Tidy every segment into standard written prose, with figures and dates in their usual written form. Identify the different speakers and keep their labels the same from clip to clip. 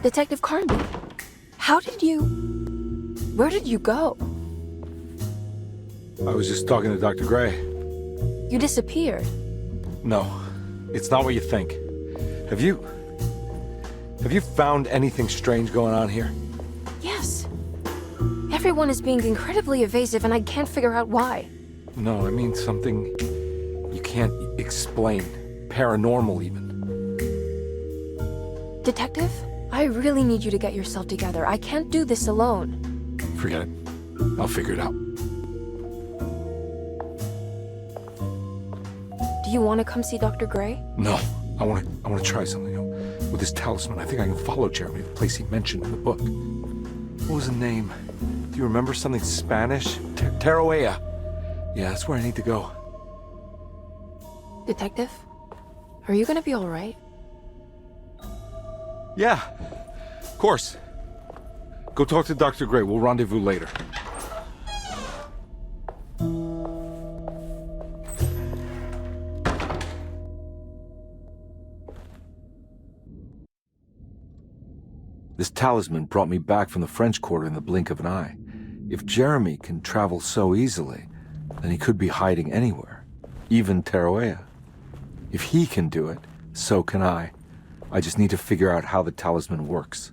Speaker 1: Detective Carnby, where did you go?
Speaker 2: I was just talking to Dr. Gray.
Speaker 1: You disappeared.
Speaker 2: No, it's not what you think. Have you found anything strange going on here?
Speaker 1: Yes. Everyone is being incredibly evasive and I can't figure out why.
Speaker 2: No, I mean something you can't explain. Paranormal, even.
Speaker 1: Detective, I really need you to get yourself together. I can't do this alone.
Speaker 2: Forget it. I'll figure it out.
Speaker 1: Do you want to come see Dr. Gray?
Speaker 2: No, I want to try something. With this talisman, I think I can follow Jeremy to the place he mentioned in the book. What was the name? Do you remember something Spanish? Tarawea. Yeah, that's where I need to go.
Speaker 1: Detective, are you gonna be all right?
Speaker 2: Yeah, of course. Go talk to Dr. Gray. We'll rendezvous later. This talisman brought me back from the French Quarter in the blink of an eye. If Jeremy can travel so easily, then he could be hiding anywhere, even Tarawea. If he can do it, so can I. I just need to figure out how the talisman works.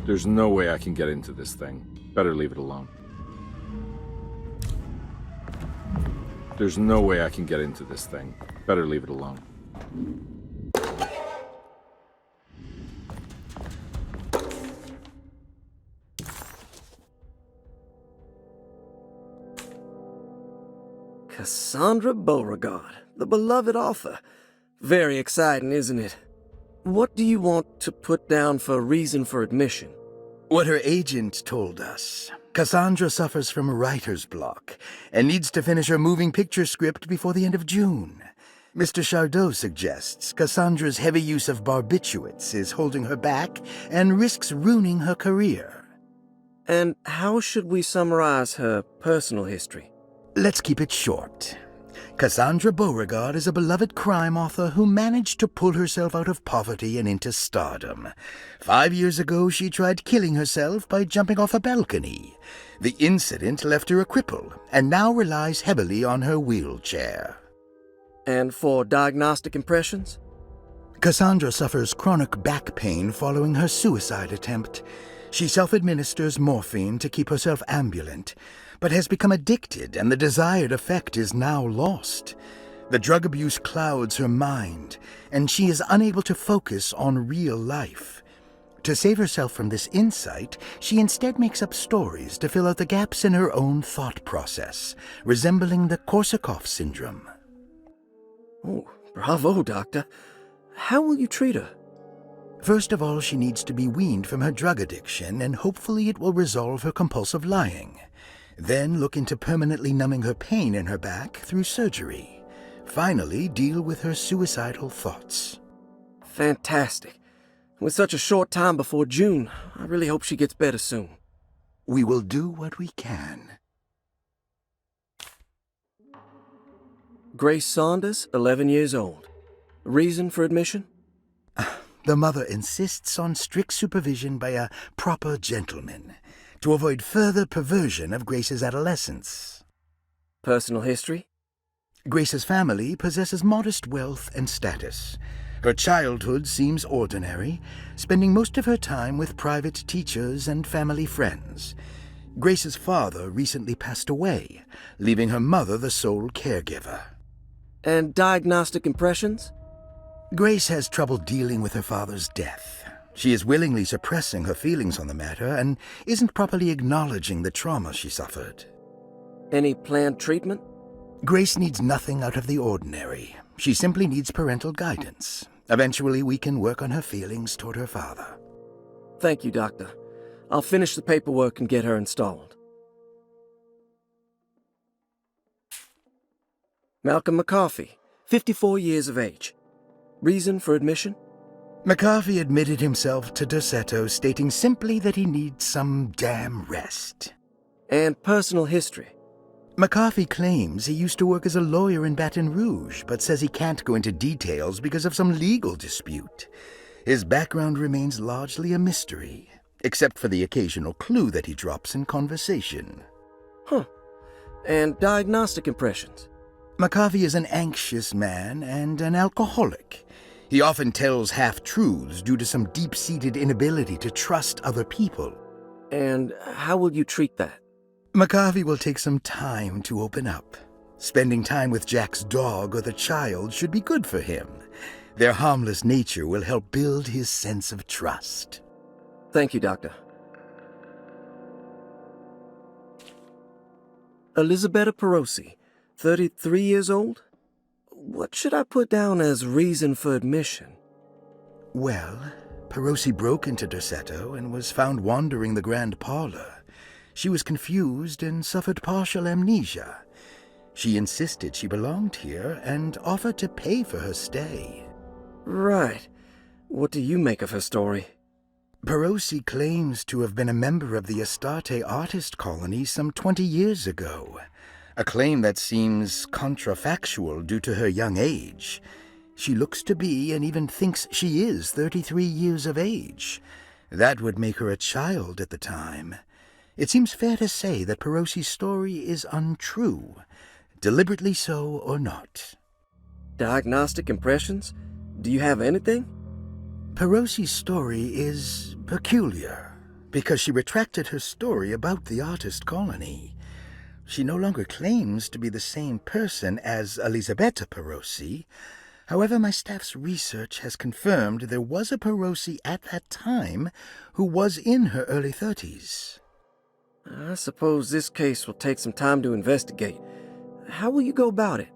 Speaker 2: There's no way I can get into this thing. Better leave it alone. There's no way I can get into this thing. Better leave it alone.
Speaker 3: Cassandra Beauregard, the beloved author. Very exciting, isn't it? What do you want to put down for reason for admission?
Speaker 4: What her agent told us. Cassandra suffers from writer's block and needs to finish her moving picture script before the end of June. Mr. Chardot suggests Cassandra's heavy use of barbiturates is holding her back and risks ruining her career.
Speaker 3: And how should we summarize her personal history?
Speaker 4: Let's keep it short. Cassandra Beauregard is a beloved crime author who managed to pull herself out of poverty and into stardom. 5 years ago, she tried killing herself by jumping off a balcony. The incident left her a cripple and now relies heavily on her wheelchair.
Speaker 3: And for diagnostic impressions?
Speaker 4: Cassandra suffers chronic back pain following her suicide attempt. She self-administers morphine to keep herself ambulant, but has become addicted and the desired effect is now lost. The drug abuse clouds her mind, and she is unable to focus on real life. To save herself from this insight, she instead makes up stories to fill out the gaps in her own thought process, resembling the Korsakoff syndrome.
Speaker 3: Oh, bravo, Doctor. How will you treat her?
Speaker 4: First of all, she needs to be weaned from her drug addiction, and hopefully it will resolve her compulsive lying. Then look into permanently numbing her pain in her back through surgery. Finally, deal with her suicidal thoughts.
Speaker 3: Fantastic. With such a short time before June, I really hope she gets better soon.
Speaker 4: We will do what we can.
Speaker 3: Grace Saunders, 11 years old. Reason for admission?
Speaker 4: The mother insists on strict supervision by a proper gentleman to avoid further perversion of Grace's adolescence.
Speaker 3: Personal history?
Speaker 4: Grace's family possesses modest wealth and status. Her childhood seems ordinary, spending most of her time with private teachers and family friends. Grace's father recently passed away, leaving her mother the sole caregiver.
Speaker 3: And diagnostic impressions?
Speaker 4: Grace has trouble dealing with her father's death. She is willingly suppressing her feelings on the matter and isn't properly acknowledging the trauma she suffered.
Speaker 3: Any planned treatment?
Speaker 4: Grace needs nothing out of the ordinary. She simply needs parental guidance. Eventually, we can work on her feelings toward her father.
Speaker 3: Thank you, Doctor. I'll finish the paperwork and get her installed. Malcolm McCarthy, 54 years of age. Reason for admission?
Speaker 4: McCarthy admitted himself to Dorsetto, stating simply that he needs some damn rest.
Speaker 3: And personal history?
Speaker 4: McCarthy claims he used to work as a lawyer in Baton Rouge, but says he can't go into details because of some legal dispute. His background remains largely a mystery, except for the occasional clue that he drops in conversation.
Speaker 3: Huh. And diagnostic impressions?
Speaker 4: McCarthy is an anxious man and an alcoholic. He often tells half-truths due to some deep-seated inability to trust other people.
Speaker 3: And how will you treat that?
Speaker 4: McCarthy will take some time to open up. Spending time with Jack's dog or the child should be good for him. Their harmless nature will help build his sense of trust.
Speaker 3: Thank you, Doctor. Elisabetta Perosi, 33 years old? What should I put down as reason for admission?
Speaker 4: Well, Perosi broke into Dorsetto and was found wandering the grand parlor. She was confused and suffered partial amnesia. She insisted she belonged here and offered to pay for her stay.
Speaker 3: Right. What do you make of her story?
Speaker 4: Perosi claims to have been a member of the Astarte artist colony some 20 years ago. A claim that seems contrafactual due to her young age. She looks to be and even thinks she is 33 years of age. That would make her a child at the time. It seems fair to say that Perosi's story is untrue, deliberately so or not.
Speaker 3: Diagnostic impressions? Do you have anything?
Speaker 4: Perosi's story is peculiar because she retracted her story about the artist colony. She no longer claims to be the same person as Elisabetta Perosi. However, my staff's research has confirmed there was a Perosi at that time who was in her early 30s.
Speaker 3: I suppose this case will take some time to investigate. How will you go about it?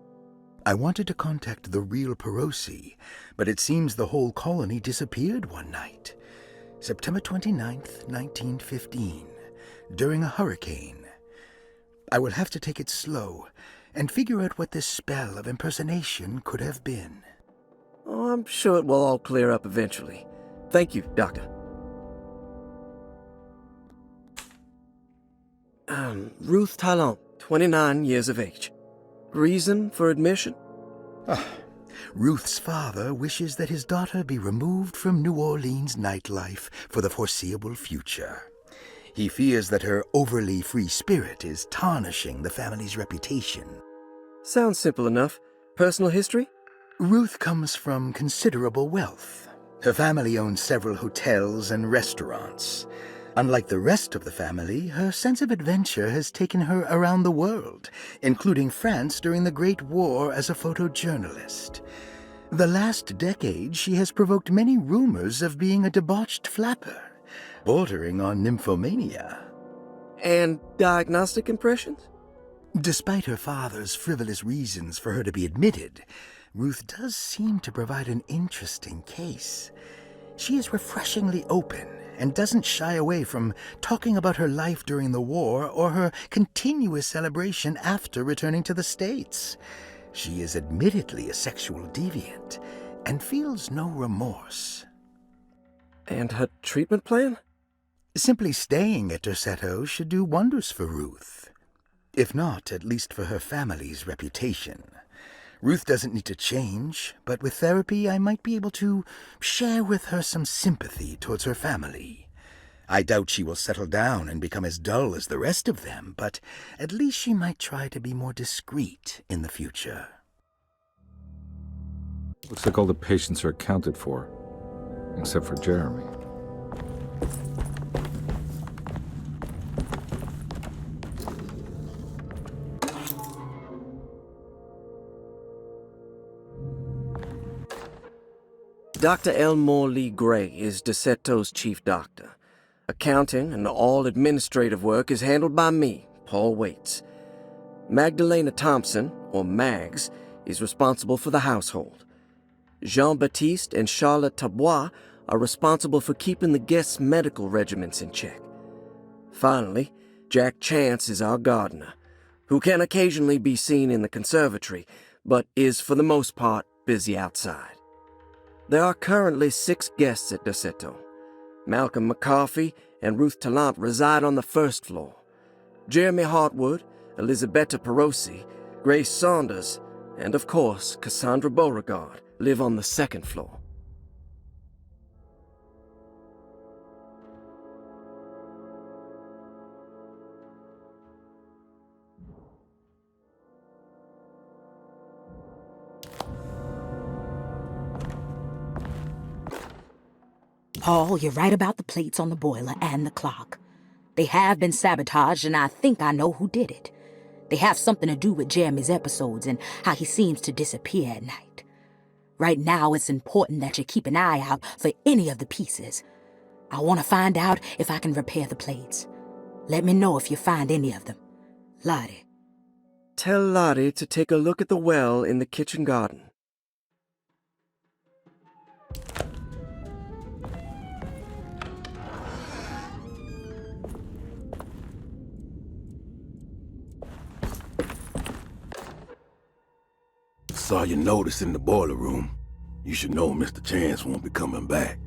Speaker 4: I wanted to contact the real Perosi, but it seems the whole colony disappeared one night. September 29th, 1915, during a hurricane. I will have to take it slow and figure out what this spell of impersonation could have been.
Speaker 3: Oh, I'm sure it will all clear up eventually. Thank you, Doctor. Ruth Talon, 29 years of age. Reason for admission?
Speaker 4: Ruth's father wishes that his daughter be removed from New Orleans nightlife for the foreseeable future. He fears that her overly free spirit is tarnishing the family's reputation.
Speaker 3: Sounds simple enough. Personal history?
Speaker 4: Ruth comes from considerable wealth. Her family owns several hotels and restaurants. Unlike the rest of the family, her sense of adventure has taken her around the world, including France during the Great War as a photojournalist. The last decade, she has provoked many rumors of being a debauched flapper, bordering on nymphomania.
Speaker 3: And diagnostic impressions?
Speaker 4: Despite her father's frivolous reasons for her to be admitted, Ruth does seem to provide an interesting case. She is refreshingly open and doesn't shy away from talking about her life during the war or her continuous celebration after returning to the States. She is admittedly a sexual deviant and feels no remorse.
Speaker 3: And her treatment plan?
Speaker 4: Simply staying at Dorsetto should do wonders for Ruth. If not, at least for her family's reputation. Ruth doesn't need to change, but with therapy I might be able to share with her some sympathy towards her family. I doubt she will settle down and become as dull as the rest of them, but at least she might try to be more discreet in the future.
Speaker 2: Looks like all the patients are accounted for, except for Jeremy.
Speaker 3: Dr. Elmore Lee Gray is Dorsetto's chief doctor. Accounting and all administrative work is handled by me, Paul Waits. Magdalena Thompson, or Mags, is responsible for the household. Jean-Baptiste and Charlotte Tabois are responsible for keeping the guests' medical regimens in check. Finally, Jack Chance is our gardener, who can occasionally be seen in the conservatory, but is for the most part busy outside. There are currently 6 guests at Dosetto. Malcolm McCarthy and Ruth Tallant reside on the first floor. Jeremy Hartwood, Elisabetta Perosi, Grace Saunders, and of course Cassandra Beauregard live on the second floor.
Speaker 5: Paul, you're right about the plates on the boiler and the clock. They have been sabotaged, and I think I know who did it. They have something to do with Jeremy's episodes and how he seems to disappear at night. Right now, it's important that you keep an eye out for any of the pieces. I want to find out if I can repair the plates. Let me know if you find any of them. Lottie.
Speaker 3: Tell Lottie to take a look at the well in the kitchen garden.
Speaker 6: Saw your notice in the boiler room. You should know Mr. Chance won't be coming back.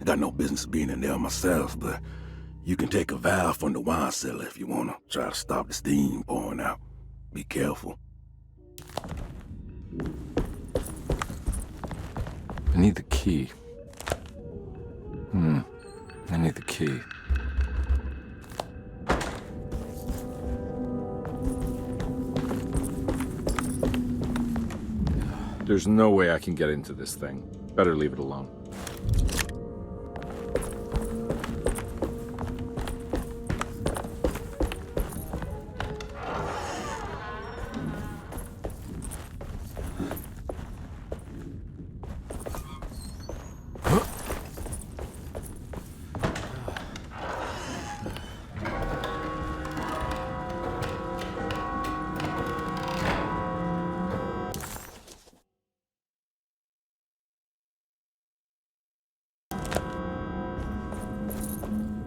Speaker 6: I got no business being in there myself, but you can take a valve from the wine cellar if you want to try to stop the steam pouring out. Be careful.
Speaker 2: I need the key. I need the key. There's no way I can get into this thing. Better leave it alone.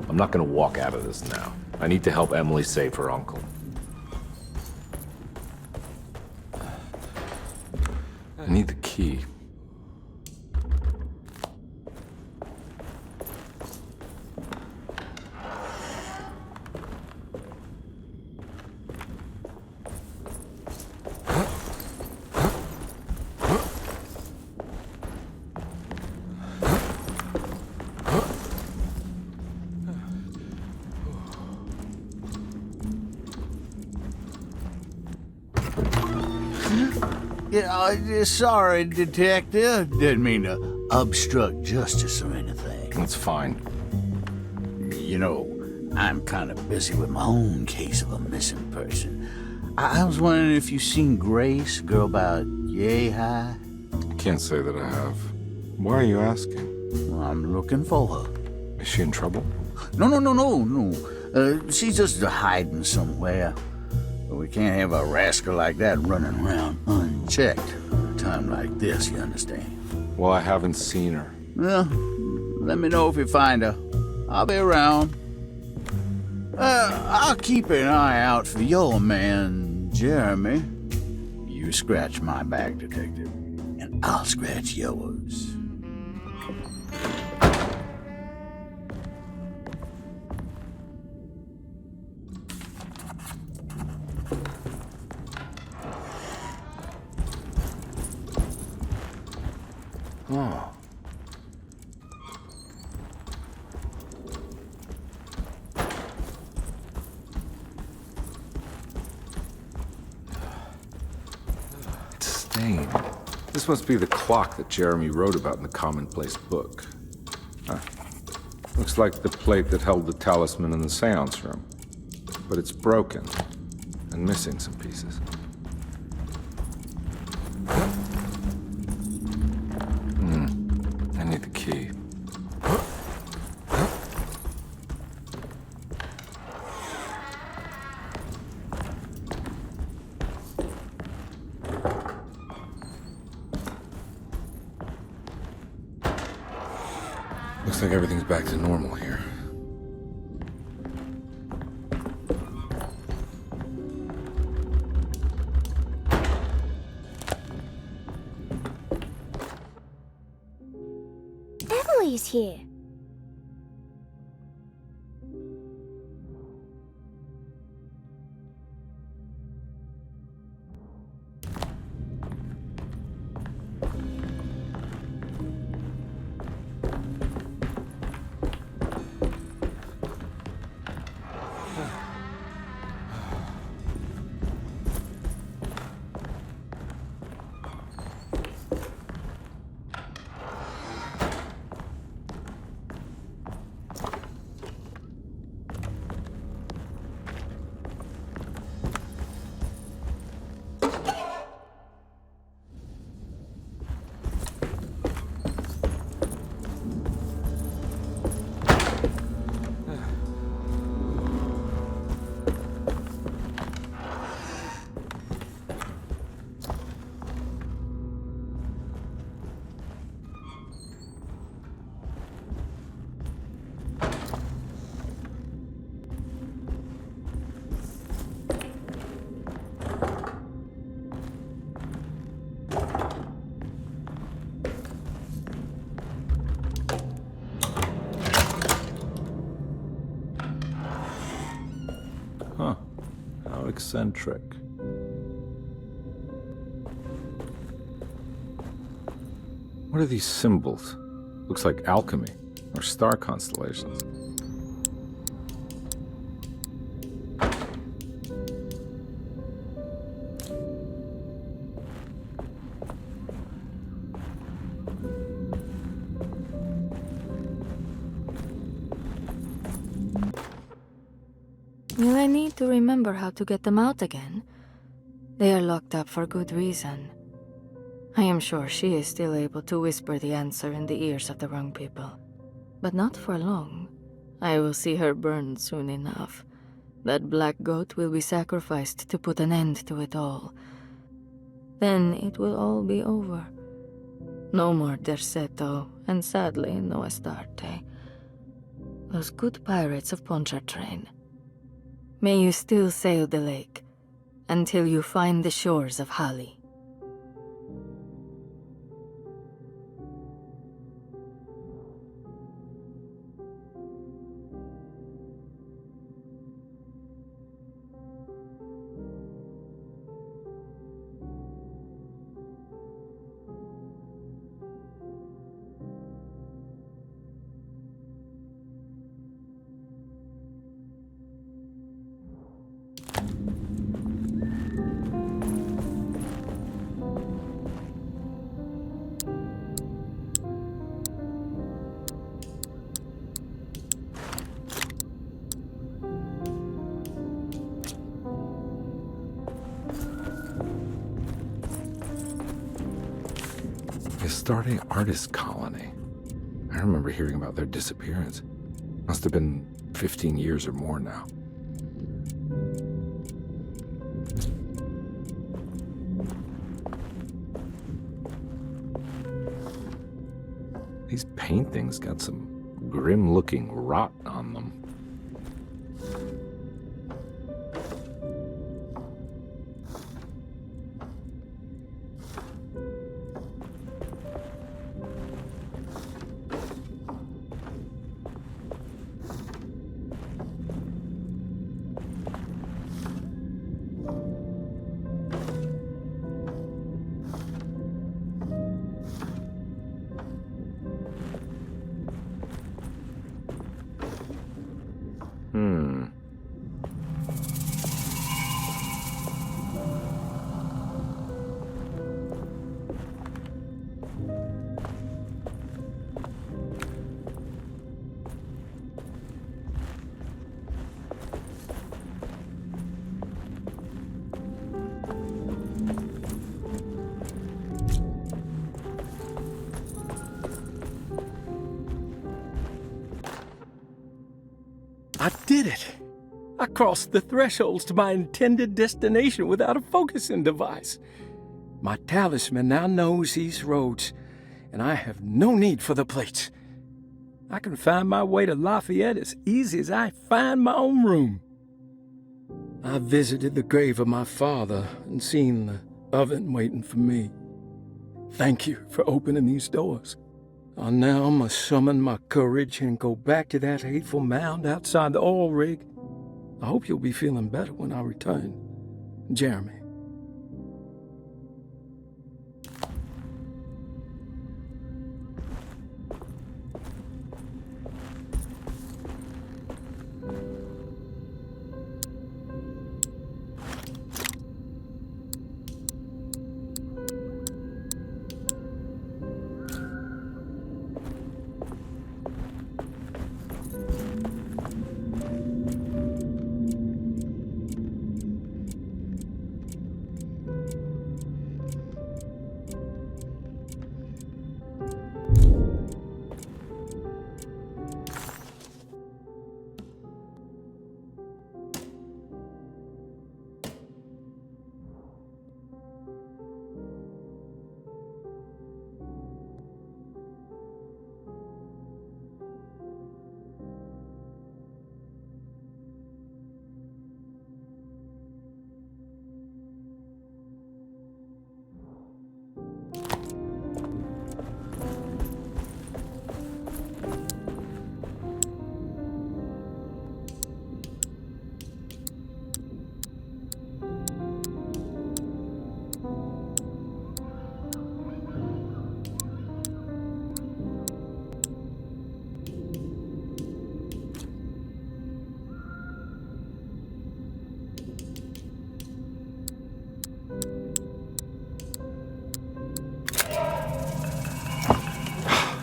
Speaker 2: I'm not gonna walk out of this now. I need to help Emily save her uncle. I need the key.
Speaker 7: Yeah, sorry, Detective. Didn't mean to obstruct justice or anything.
Speaker 2: That's fine.
Speaker 7: You know, I'm kind of busy with my own case of a missing person. I was wondering if you've seen Grace, a girl about yay high?
Speaker 2: Can't say that I have. Why are you asking?
Speaker 7: Well, I'm looking for her.
Speaker 2: Is she in trouble?
Speaker 7: No. She's just hiding somewhere. But we can't have a rascal like that running around unchecked at a time like this, you understand?
Speaker 2: Well, I haven't seen her.
Speaker 7: Well, let me know if you find her. I'll be around. I'll keep an eye out for your man, Jeremy. You scratch my back, Detective, and I'll scratch yours.
Speaker 2: Oh. It's stained. This must be the clock that Jeremy wrote about in the commonplace book. Huh. Looks like the plate that held the talisman in the seance room. But it's broken and missing some pieces. I need the key. Looks like everything's back to normal here.
Speaker 8: Emily's here.
Speaker 2: Huh. How eccentric. What are these symbols? Looks like alchemy, or star constellations.
Speaker 1: Will I need to remember how to get them out again? They are locked up for good reason. I am sure she is still able to whisper the answer in the ears of the wrong people. But not for long. I will see her burned soon enough. That black goat will be sacrificed to put an end to it all. Then it will all be over. No more Derceto, and sadly, no Astarte. Those good pirates of Pontchartrain. May you still sail the lake, until you find the shores of Hali.
Speaker 2: Astarte artist colony. I remember hearing about their disappearance. Must have been 15 years or more now. These paintings got some grim-looking rot on them.
Speaker 9: I did it! I crossed the thresholds to my intended destination without a focusing device. My talisman now knows these roads, and I have no need for the plates. I can find my way to Lafayette as easy as I find my own room. I visited the grave of my father and seen the oven waiting for me. Thank you for opening these doors. I now must summon my courage and go back to that hateful mound outside the oil rig. I hope you'll be feeling better when I return. Jeremy.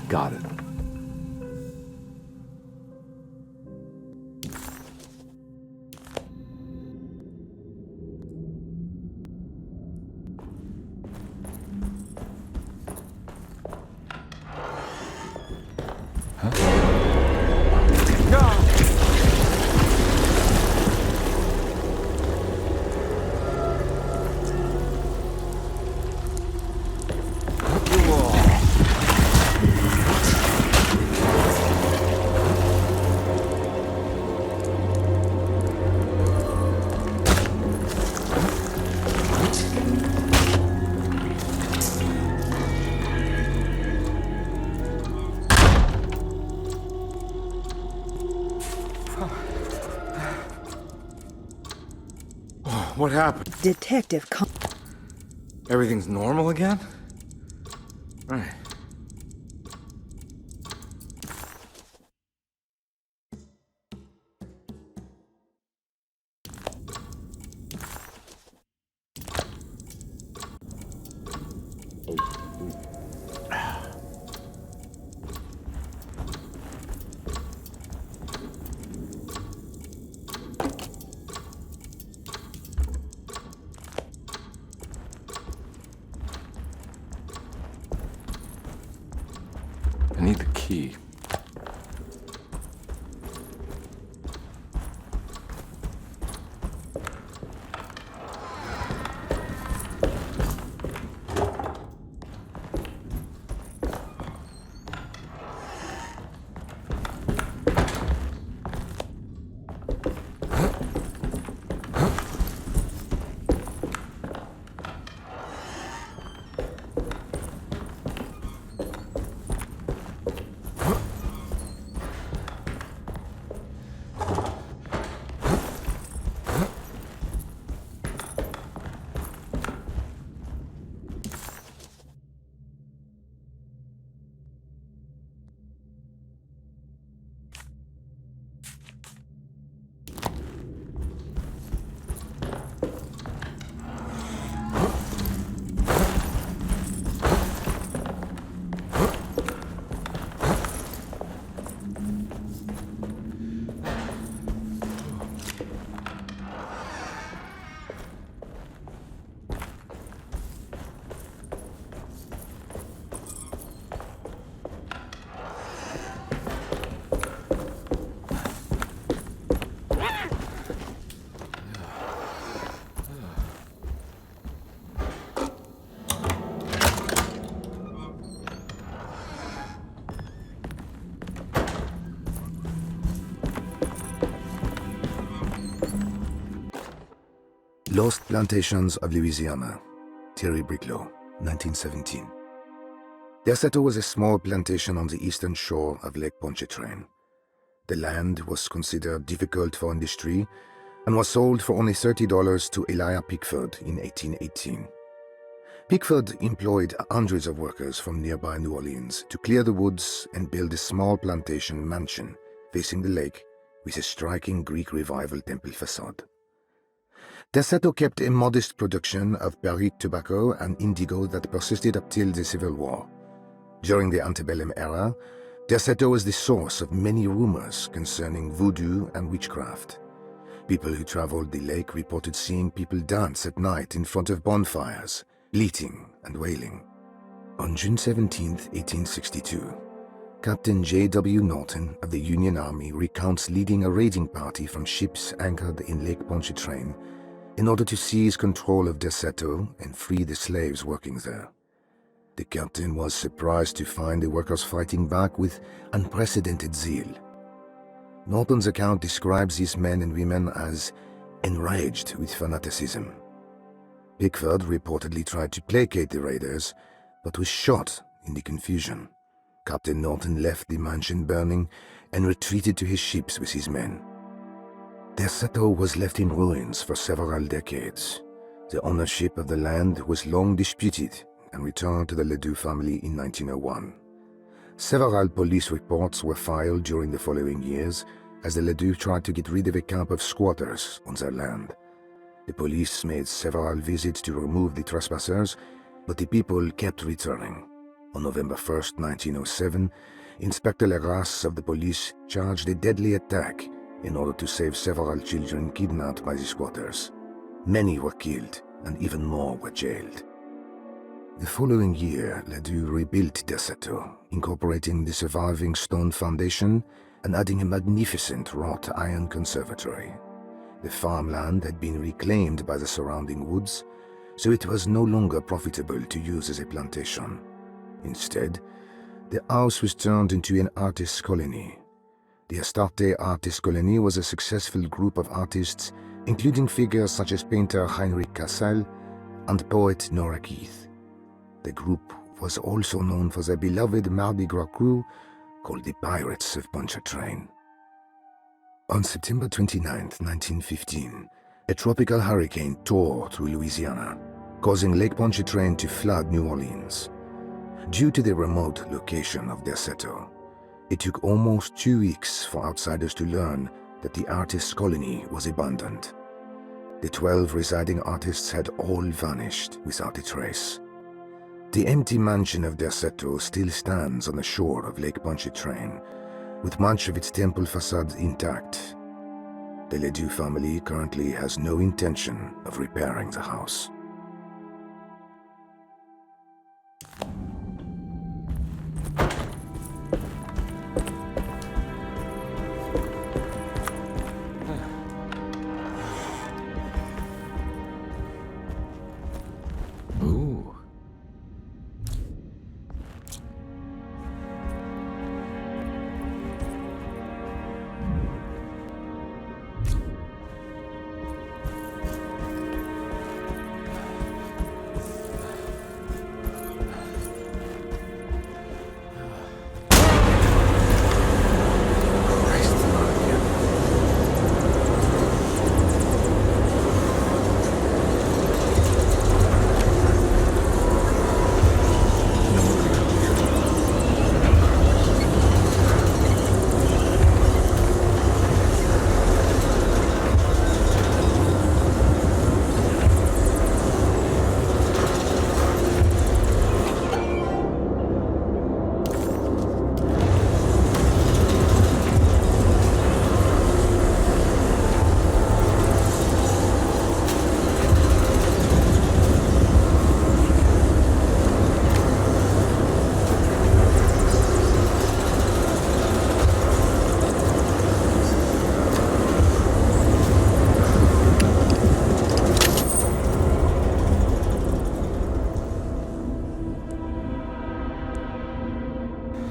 Speaker 2: Got it. What happened?
Speaker 8: Detective
Speaker 2: Everything's normal again? Right. I need the key. Huh?
Speaker 8: Lost Plantations of Louisiana, Thierry Briclot, 1917. Derceto was a small plantation on the eastern shore of Lake Pontchartrain. The land was considered difficult for industry and was sold for only $30 to Elijah Pickford in 1818. Pickford employed hundreds of workers from nearby New Orleans to clear the woods and build a small plantation mansion facing the lake with a striking Greek Revival temple facade. Derceto kept a modest production of barrique tobacco and indigo that persisted up till the Civil War. During the antebellum era, Derceto was the source of many rumors concerning voodoo and witchcraft. People who traveled the lake reported seeing people dance at night in front of bonfires, bleating and wailing. On June 17, 1862, Captain J.W. Norton of the Union Army recounts leading a raiding party from ships anchored in Lake Pontchartrain in order to seize control of Derceto and free the slaves working there. The captain was surprised to find the workers fighting back with unprecedented zeal. Norton's account describes these men and women as enraged with fanaticism. Pickford reportedly tried to placate the raiders, but was shot in the confusion. Captain Norton left the mansion burning and retreated to his ships with his men. Derceto was left in ruins for several decades. The ownership of the land was long disputed and returned to the Ledoux family in 1901. Several police reports were filed during the following years as the Ledoux tried to get rid of a camp of squatters on their land. The police made several visits to remove the trespassers, but the people kept returning. On November 1, 1907, Inspector Legrasse of the police charged a deadly attack in order to save several children kidnapped by the squatters. Many were killed, and even more were jailed. The following year, Ledoux rebuilt Derceto, incorporating the surviving stone foundation and adding a magnificent wrought iron conservatory. The farmland had been reclaimed by the surrounding woods, so it was no longer profitable to use as a plantation. Instead, the house was turned into an artist's colony. The Astarte Artist Colony was a successful group of artists, including figures such as painter Heinrich Cassel and poet Nora Keith. The group was also known for their beloved Mardi Gras crew called the Pirates of Pontchartrain. On September 29, 1915, a tropical hurricane tore through Louisiana, causing Lake Pontchartrain to flood New Orleans. Due to the remote location of Derceto, it took almost 2 weeks for outsiders to learn that the artist's colony was abandoned. The 12 residing artists had all vanished without a trace. The empty mansion of Derceto still stands on the shore of Lake Pontchartrain, with much of its temple facade intact. The Ledoux family currently has no intention of repairing the house.
Speaker 2: Ooh.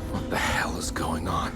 Speaker 2: What the hell is going on?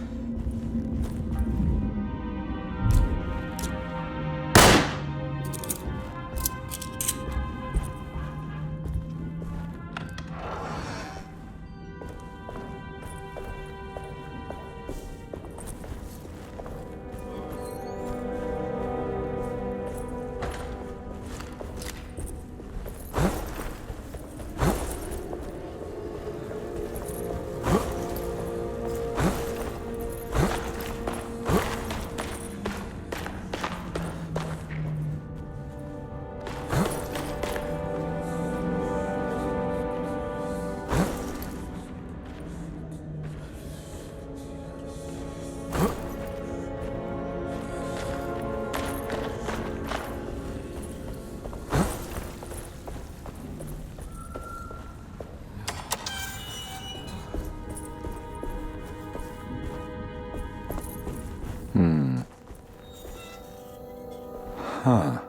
Speaker 2: Huh.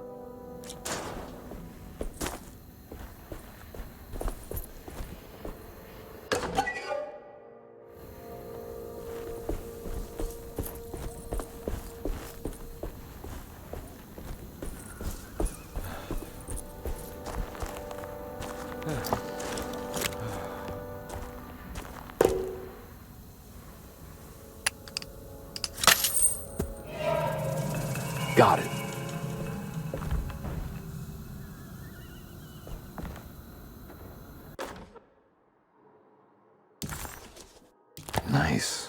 Speaker 2: Got it. Nice.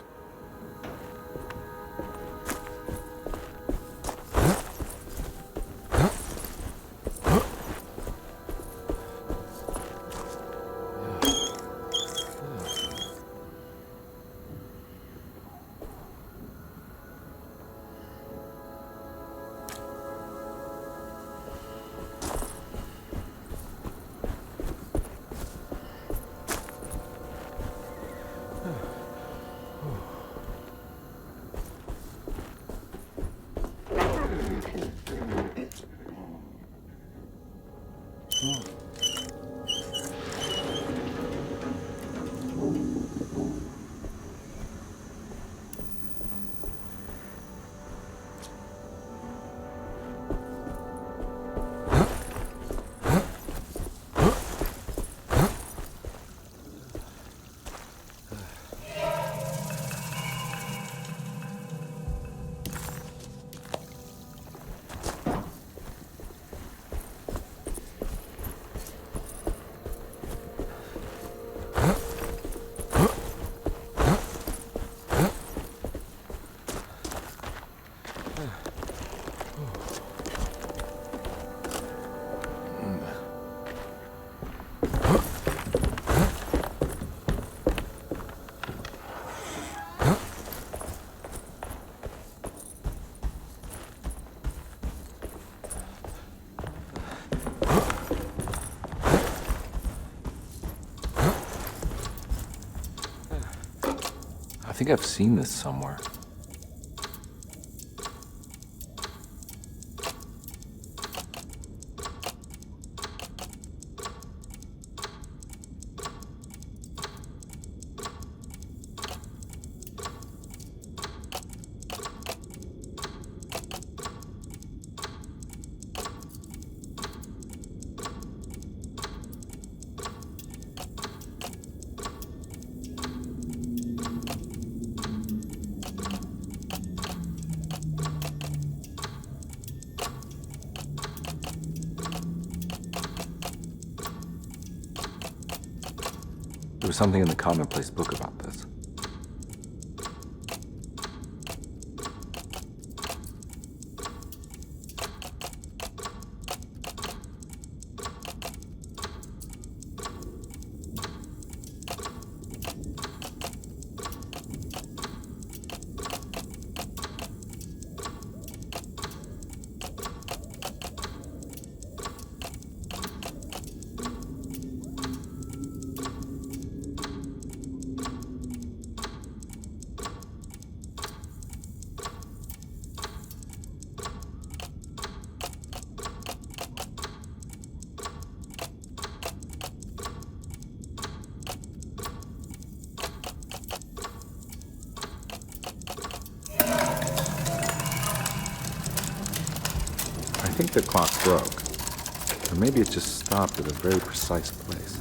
Speaker 2: I think I've seen this somewhere. There was something in the commonplace book about this. I think the clock broke. Or maybe it just stopped at a very precise place.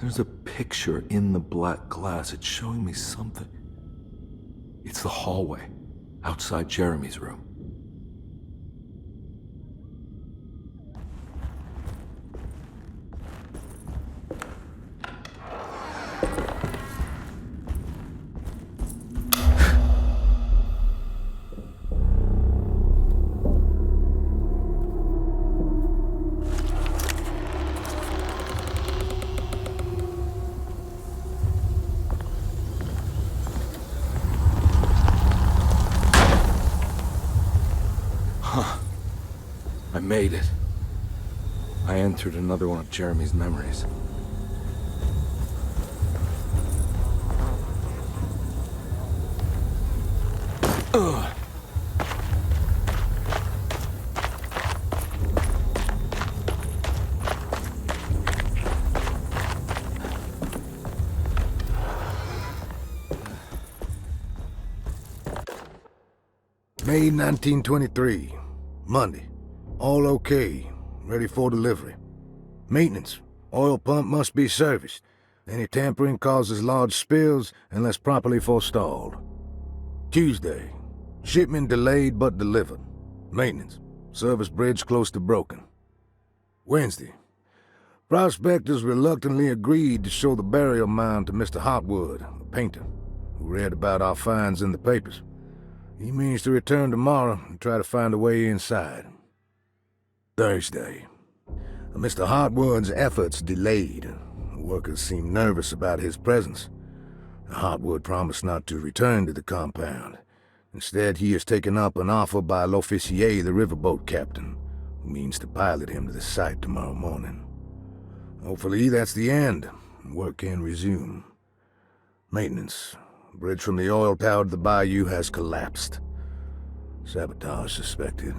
Speaker 2: There's a picture in the black glass. It's showing me something. It's the hallway outside Jeremy's room. made it. I entered another one of Jeremy's memories. Ugh.
Speaker 8: May 1923. Monday. All okay. Ready for delivery. Maintenance. Oil pump must be serviced. Any tampering causes large spills unless properly forestalled. Tuesday. Shipment delayed but delivered. Maintenance. Service bridge close to broken. Wednesday. Prospectors reluctantly agreed to show the burial mound to Mr. Hotwood, a painter, who read about our finds in the papers. He means to return tomorrow and try to find a way inside. Thursday. Mr. Hotwood's efforts delayed. The workers seemed nervous about his presence. Hotwood promised not to return to the compound. Instead, he has taken up an offer by L'Officier, the riverboat captain, who means to pilot him to the site tomorrow morning. Hopefully that's the end. Work can resume. Maintenance. Bridge from the oil tower to the bayou has collapsed. Sabotage suspected.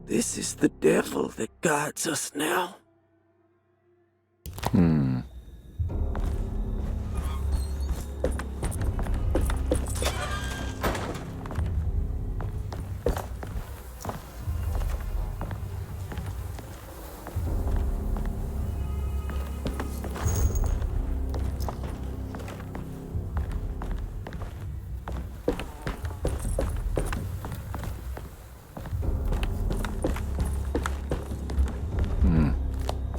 Speaker 3: This is the devil that guides us now.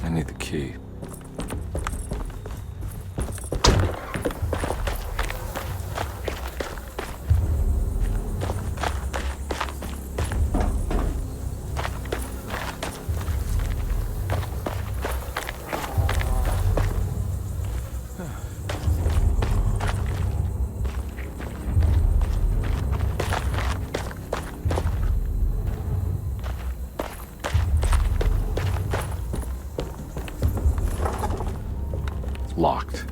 Speaker 2: I need the key. Locked.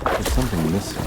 Speaker 2: There's something missing.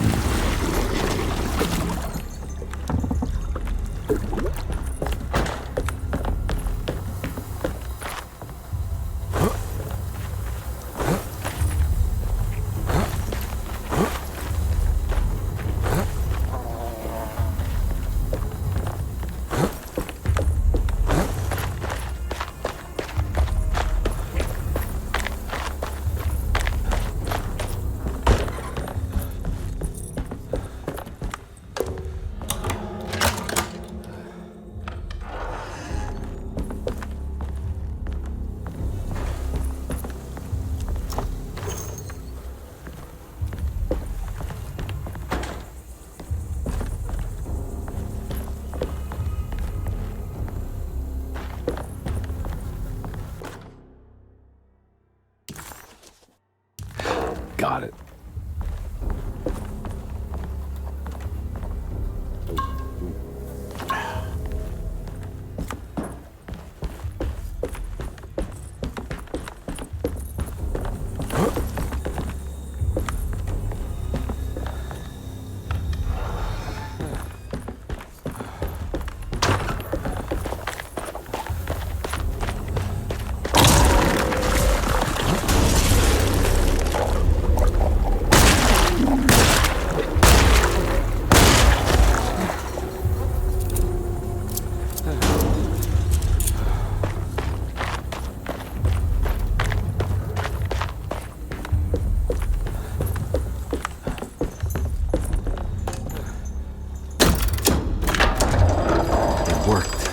Speaker 2: Got it. worked.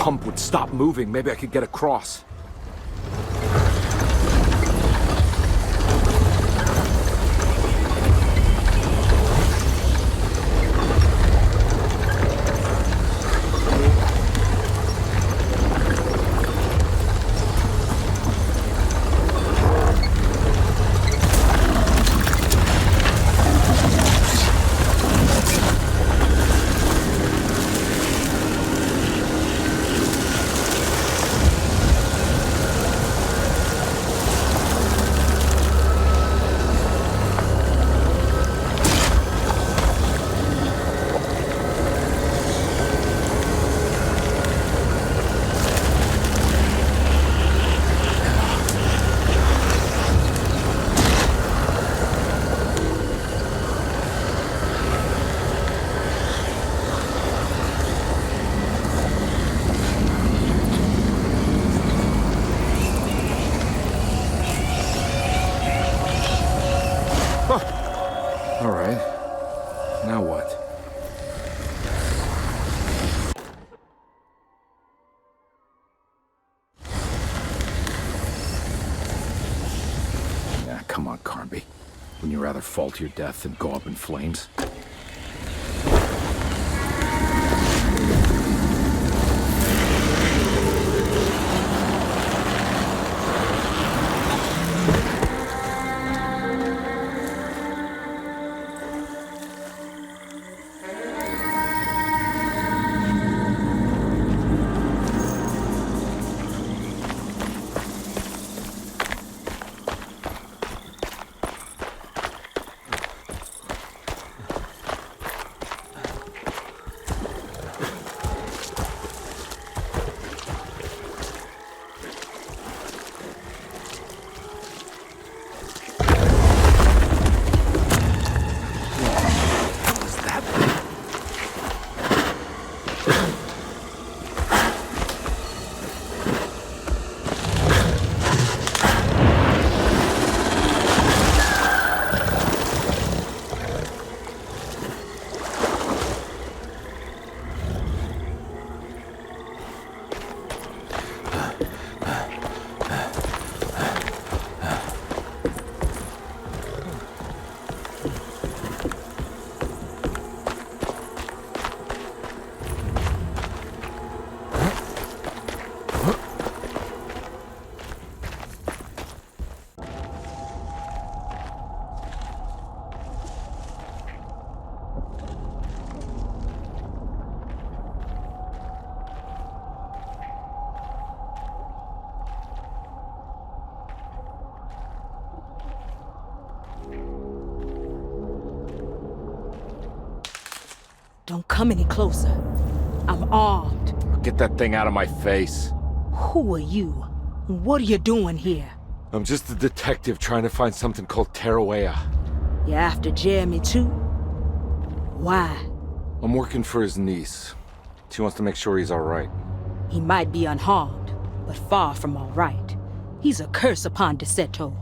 Speaker 2: pump would stop moving, maybe I could get across. All right. Now what? Yeah, come on, Carnby. Wouldn't you rather fall to your death than go up in flames?
Speaker 5: Don't come any closer. I'm armed.
Speaker 2: Get that thing out of my face.
Speaker 5: Who are you? What are you doing here?
Speaker 2: I'm just a detective trying to find something called Teruea.
Speaker 5: You after Jeremy too? Why?
Speaker 2: I'm working for his niece. She wants to make sure he's alright.
Speaker 5: He might be unharmed, but far from all right. He's a curse upon Deseto.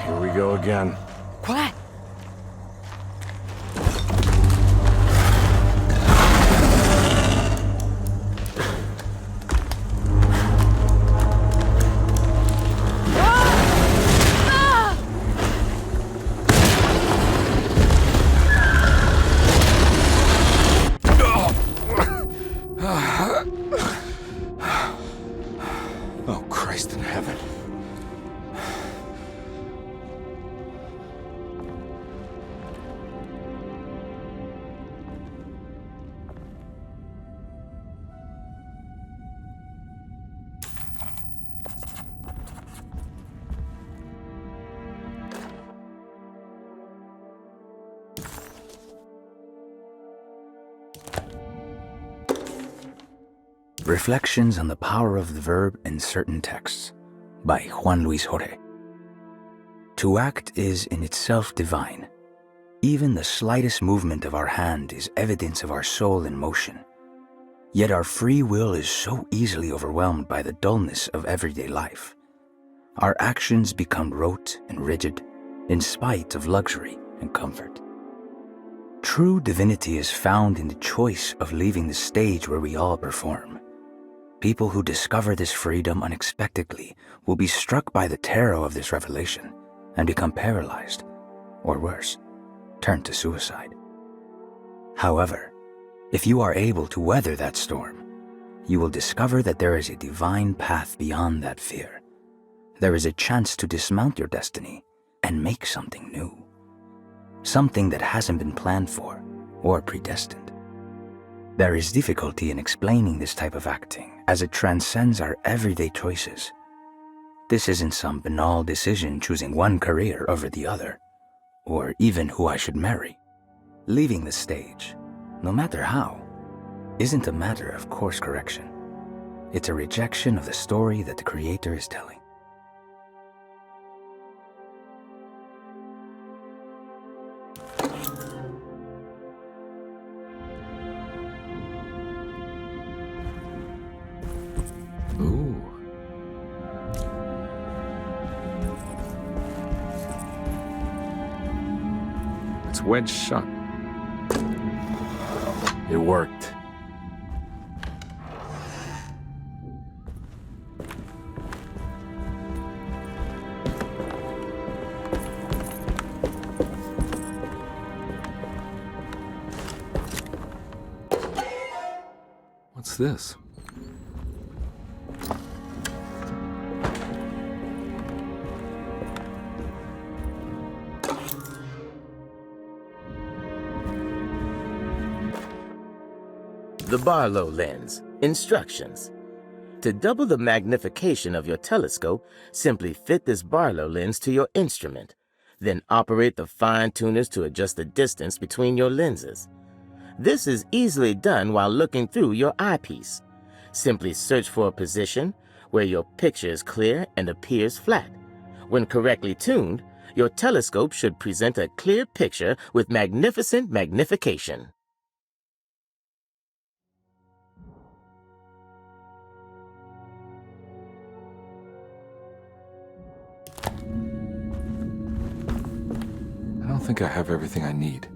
Speaker 2: Here we go again.
Speaker 5: Quiet.
Speaker 2: Oh, Christ in heaven.
Speaker 10: Reflections on the Power of the Verb in Certain Texts by Juan Luis Jorge. To act is in itself divine. Even the slightest movement of our hand is evidence of our soul in motion. Yet our free will is so easily overwhelmed by the dullness of everyday life. Our actions become rote and rigid in spite of luxury and comfort. True divinity is found in the choice of leaving the stage where we all perform. People who discover this freedom unexpectedly will be struck by the terror of this revelation and become paralyzed, or worse, turn to suicide. However, if you are able to weather that storm, you will discover that there is a divine path beyond that fear. There is a chance to dismount your destiny and make something new. Something that hasn't been planned for or predestined. There is difficulty in explaining this type of acting as it transcends our everyday choices. This isn't some banal decision choosing one career over the other, or even who I should marry. Leaving the stage, no matter how, isn't a matter of course correction. It's a rejection of the story that the Creator is telling.
Speaker 2: Ooh. It's wedged shut. It worked. What's this?
Speaker 11: The Barlow lens. Instructions. To double the magnification of your telescope, simply fit this Barlow lens to your instrument. Then operate the fine tuners to adjust the distance between your lenses. This is easily done while looking through your eyepiece. Simply search for a position where your picture is clear and appears flat. When correctly tuned, your telescope should present a clear picture with magnificent magnification.
Speaker 2: I don't think I have everything I need.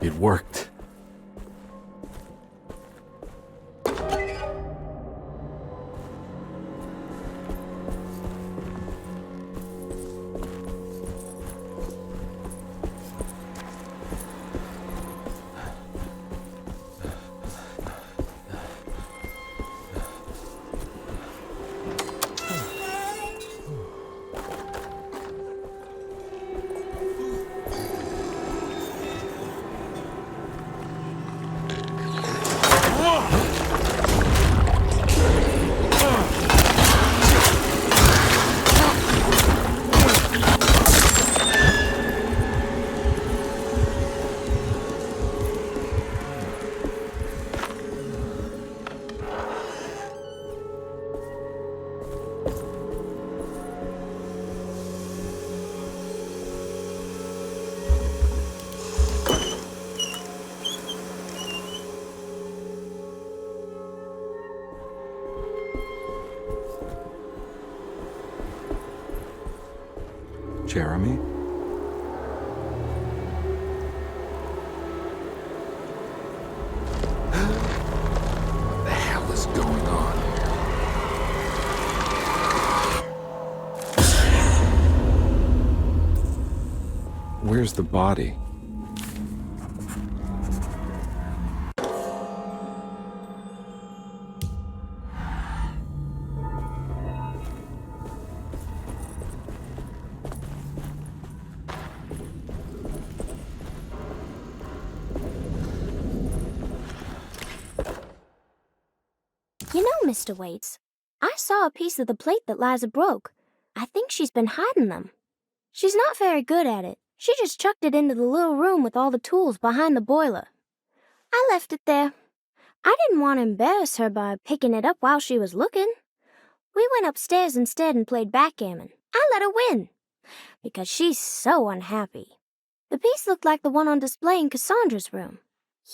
Speaker 2: It worked. Jeremy? What the hell is going on? Where's the body?
Speaker 12: You know, Mr. Waits, I saw a piece of the plate that Liza broke. I think she's been hiding them. She's not very good at it. She just chucked it into the little room with all the tools behind the boiler. I left it there. I didn't want to embarrass her by picking it up while she was looking. We went upstairs instead and played backgammon. I let her win, because she's so unhappy. The piece looked like the one on display in Cassandra's room.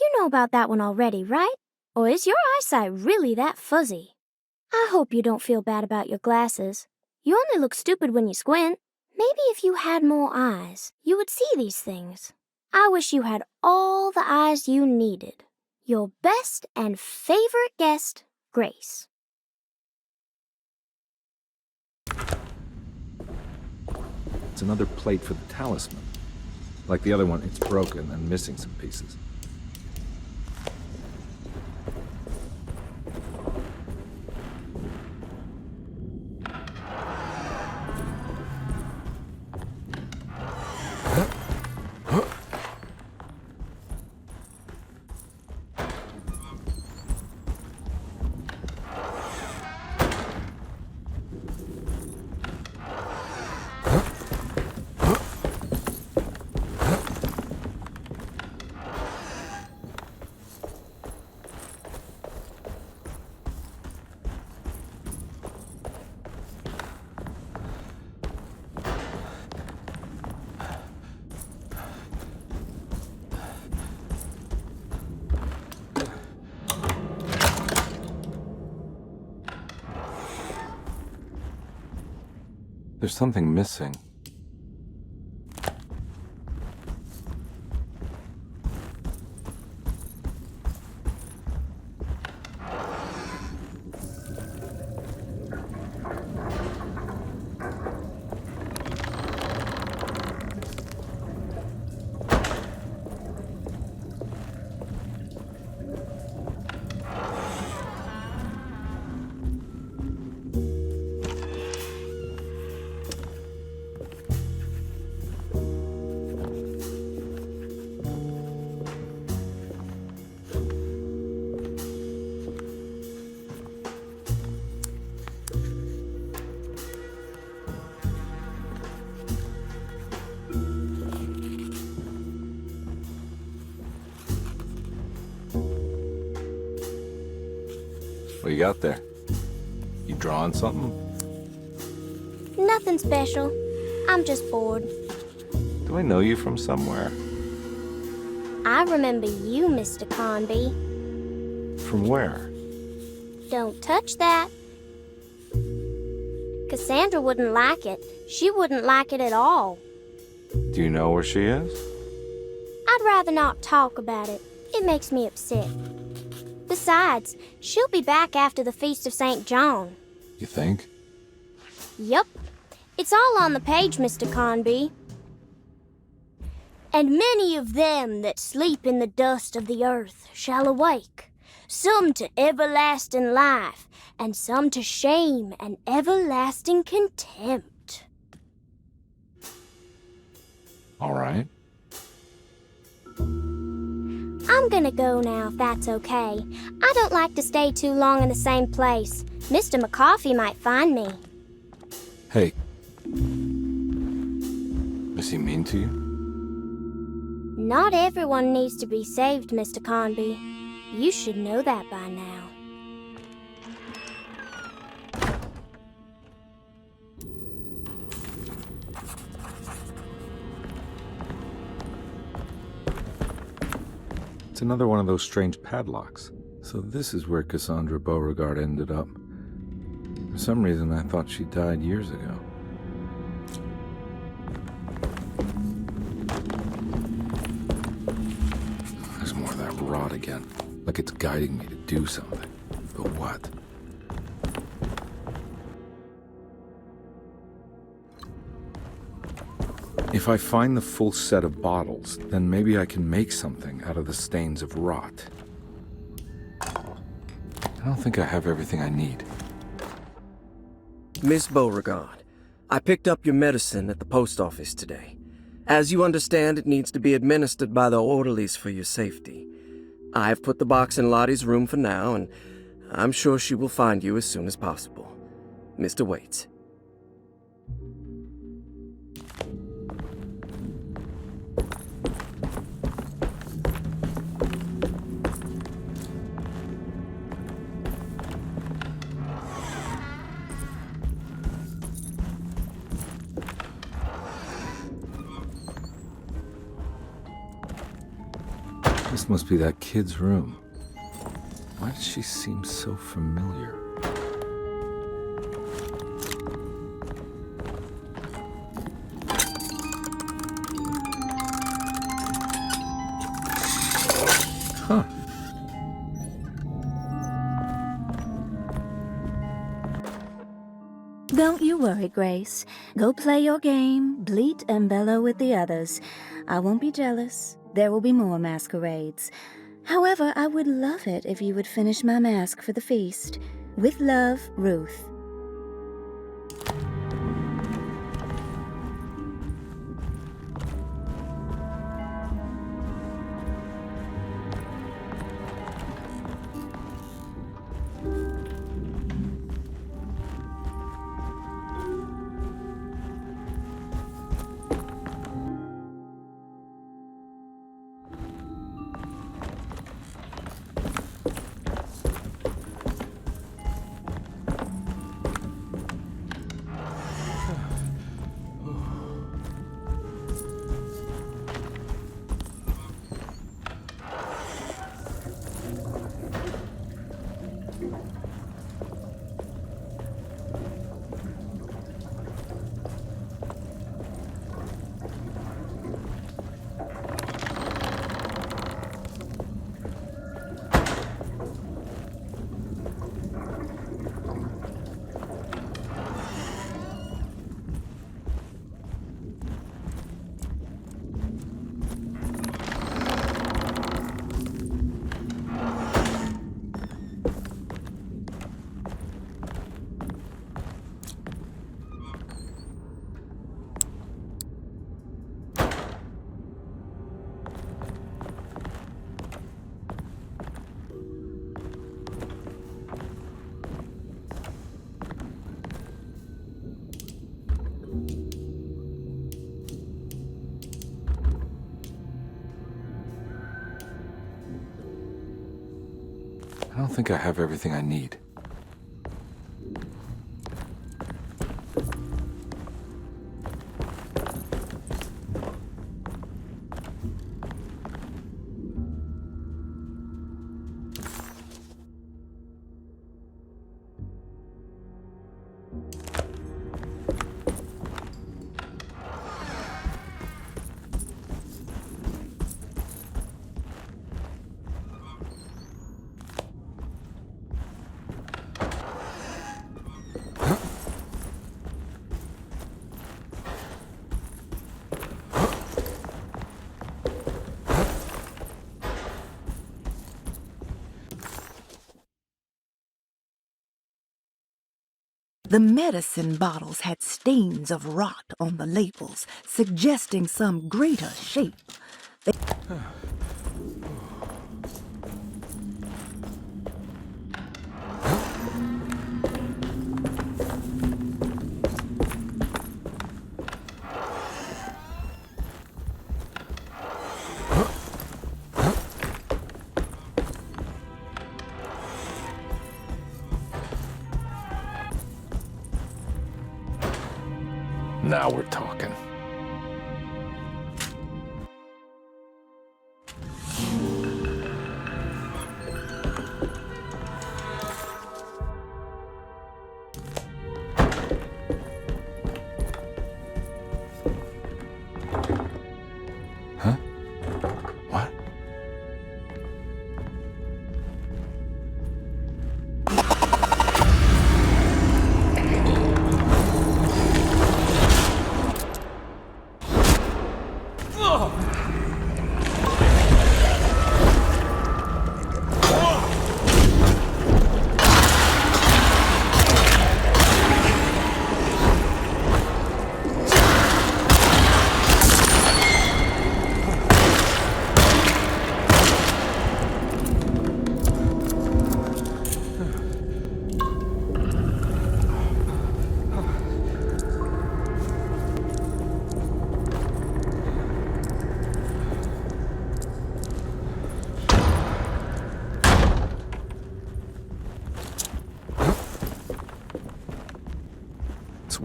Speaker 12: You know about that one already, right? Or is your eyesight really that fuzzy? I hope you don't feel bad about your glasses. You only look stupid when you squint. Maybe if you had more eyes, you would see these things. I wish you had all the eyes you needed. Your best and favorite guest, Grace.
Speaker 2: It's another plate for the talisman. Like the other one, it's broken and missing some pieces. There's something missing. What you got there? You drawing something?
Speaker 12: Nothing special. I'm just bored.
Speaker 2: Do I know you from somewhere?
Speaker 12: I remember you, Mr. Carnby.
Speaker 2: From where?
Speaker 12: Don't touch that. Cassandra wouldn't like it. She wouldn't like it at all.
Speaker 2: Do you know where she is?
Speaker 12: I'd rather not talk about it. It makes me upset. Besides, she'll be back after the Feast of St. John.
Speaker 2: You think?
Speaker 12: Yup. It's all on the page, Mr. Carnby. And many of them that sleep in the dust of the earth shall awake, some to everlasting life, and some to shame and everlasting contempt.
Speaker 2: All right.
Speaker 12: I'm gonna go now, if that's okay. I don't like to stay too long in the same place. Mr. McCoffey might find me.
Speaker 2: Hey. Is he mean to you?
Speaker 12: Not everyone needs to be saved, Mr. Carnby. You should know that by now.
Speaker 2: It's another one of those strange padlocks. So this is where Cassandra Beauregard ended up. For some reason, I thought she died years ago. rot again, like it's guiding me to do something. But what? If I find the full set of bottles, then maybe I can make something out of the stains of rot. I don't think I have everything I need.
Speaker 3: Miss Beauregard, I picked up your medicine at the post office today. As you understand, it needs to be administered by the orderlies for your safety. I've put the box in Lottie's room for now, and I'm sure she will find you as soon as possible. Mr. Waits.
Speaker 2: This must be that kid's room. Why does she seem so familiar? Huh.
Speaker 13: Don't you worry, Grace. Go play your game, bleat and bellow with the others. I won't be jealous. There will be more masquerades. However, I would love it if you would finish my mask for the feast. With love, Ruth.
Speaker 2: I don't think I have everything I need.
Speaker 14: The medicine bottles had stains of rot on the labels, suggesting some greater shape.
Speaker 2: Now we're talking. Huh? What?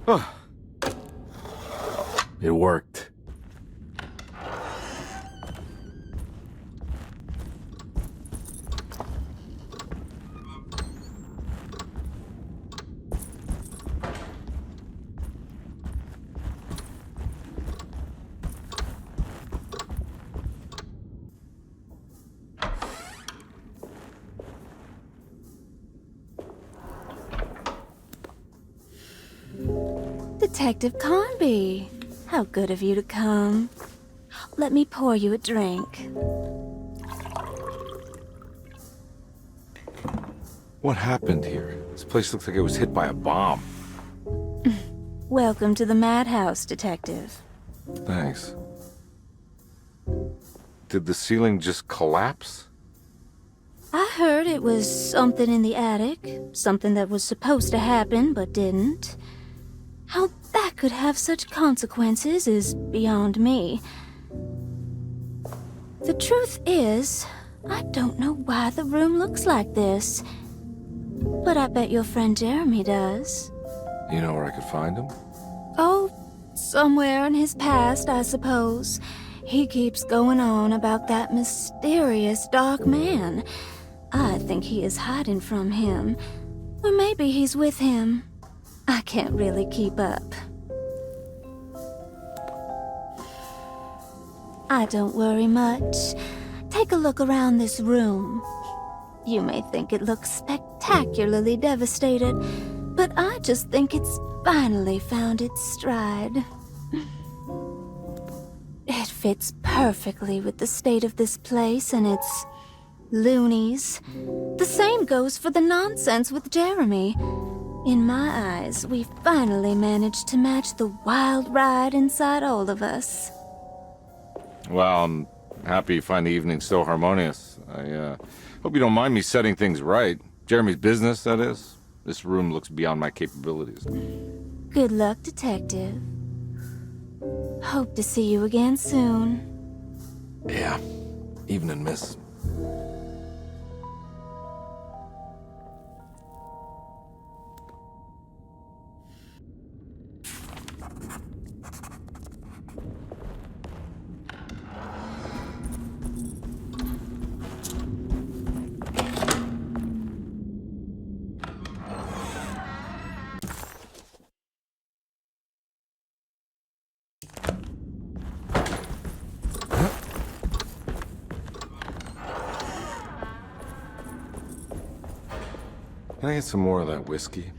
Speaker 2: this... It worked.
Speaker 13: Detective Carnby, how good of you to come. Let me pour you a drink.
Speaker 2: What happened here? This place looks like it was hit by a bomb.
Speaker 13: Welcome to the madhouse, Detective.
Speaker 2: Thanks. Did the ceiling just collapse?
Speaker 13: I heard it was something in the attic, something that was supposed to happen but didn't. How that could have such consequences is beyond me. The truth is, I don't know why the room looks like this. But I bet your friend Jeremy does.
Speaker 2: You know where I could find him?
Speaker 13: Oh, somewhere in his past, I suppose. He keeps going on about that mysterious dark man. I think he is hiding from him. Or maybe he's with him. I can't really keep up. I don't worry much. Take a look around this room. You may think it looks spectacularly devastated, but I just think it's finally found its stride. It fits perfectly with the state of this place and its loonies. The same goes for the nonsense with Jeremy. In my eyes, we finally managed to match the wild ride inside all of us.
Speaker 2: Well, I'm happy you find the evening so harmonious. I hope you don't mind me setting things right. Jeremy's business, that is. This room looks beyond my capabilities.
Speaker 13: Good luck, Detective. Hope to see you again soon.
Speaker 2: Yeah. Evening, miss. Can I get some more of that whiskey?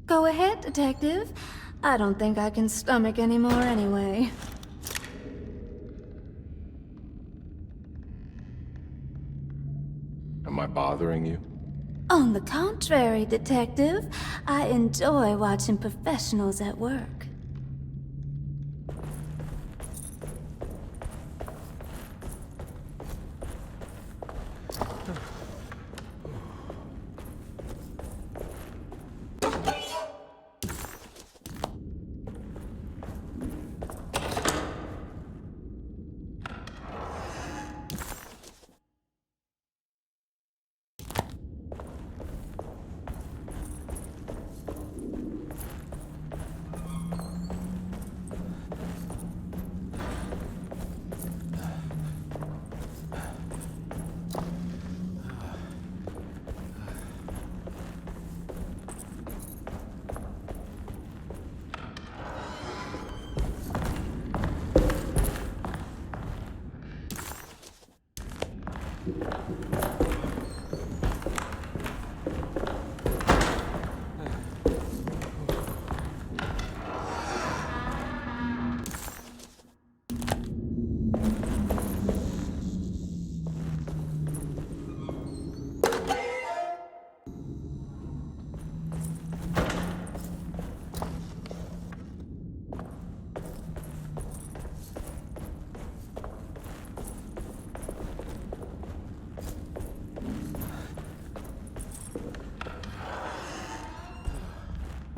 Speaker 13: Go ahead, Detective. I don't think I can stomach any more anyway.
Speaker 2: Am I bothering you?
Speaker 13: On the contrary, Detective, I enjoy watching professionals at work.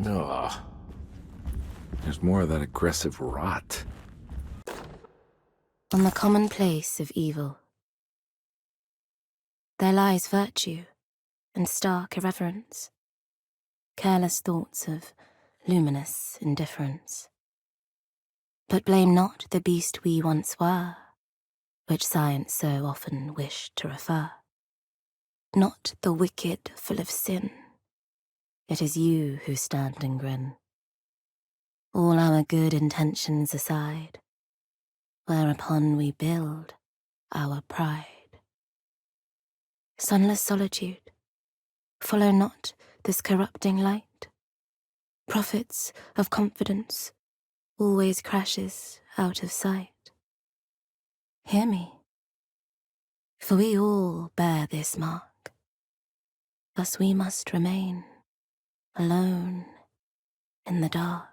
Speaker 13: Ugh. There's more of that aggressive rot.
Speaker 1: On the commonplace of evil, there lies virtue and stark irreverence, careless thoughts of
Speaker 15: luminous indifference. But blame not the beast we once were, which science so often wished to refer. Not the wicked full of sin, it is you who stand and grin. All our good intentions aside, whereupon we build our pride. Sunless solitude, follow not this corrupting light. Prophets of confidence always crashes out of sight. Hear me, for we all bear this mark. Thus we must remain alone in the dark.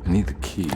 Speaker 2: I need the key.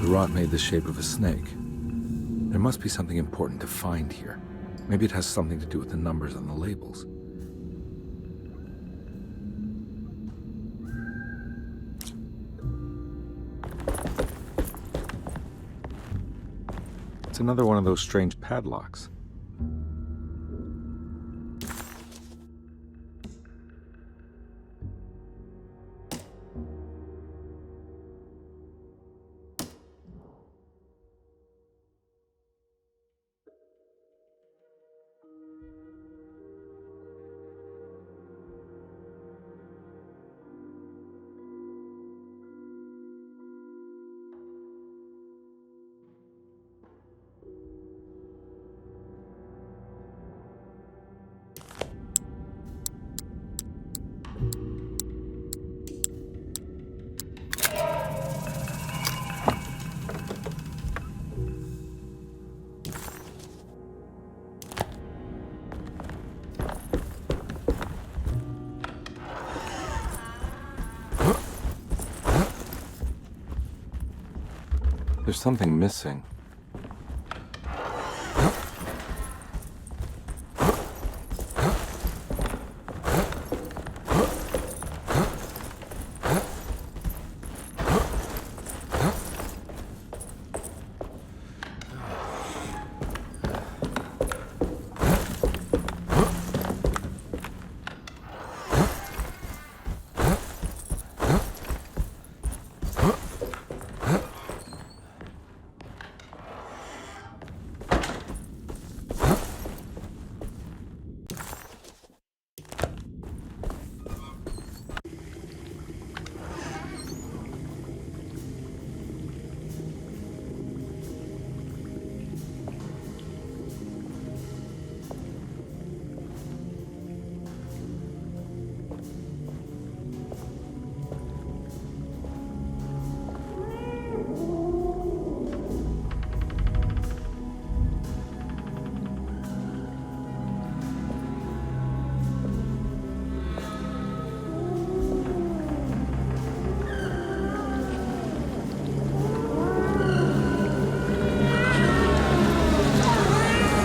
Speaker 2: The rot made the shape of a snake. There must be something important to find here. Maybe it has something to do with the numbers on the labels. It's another one of those strange padlocks. There's something missing.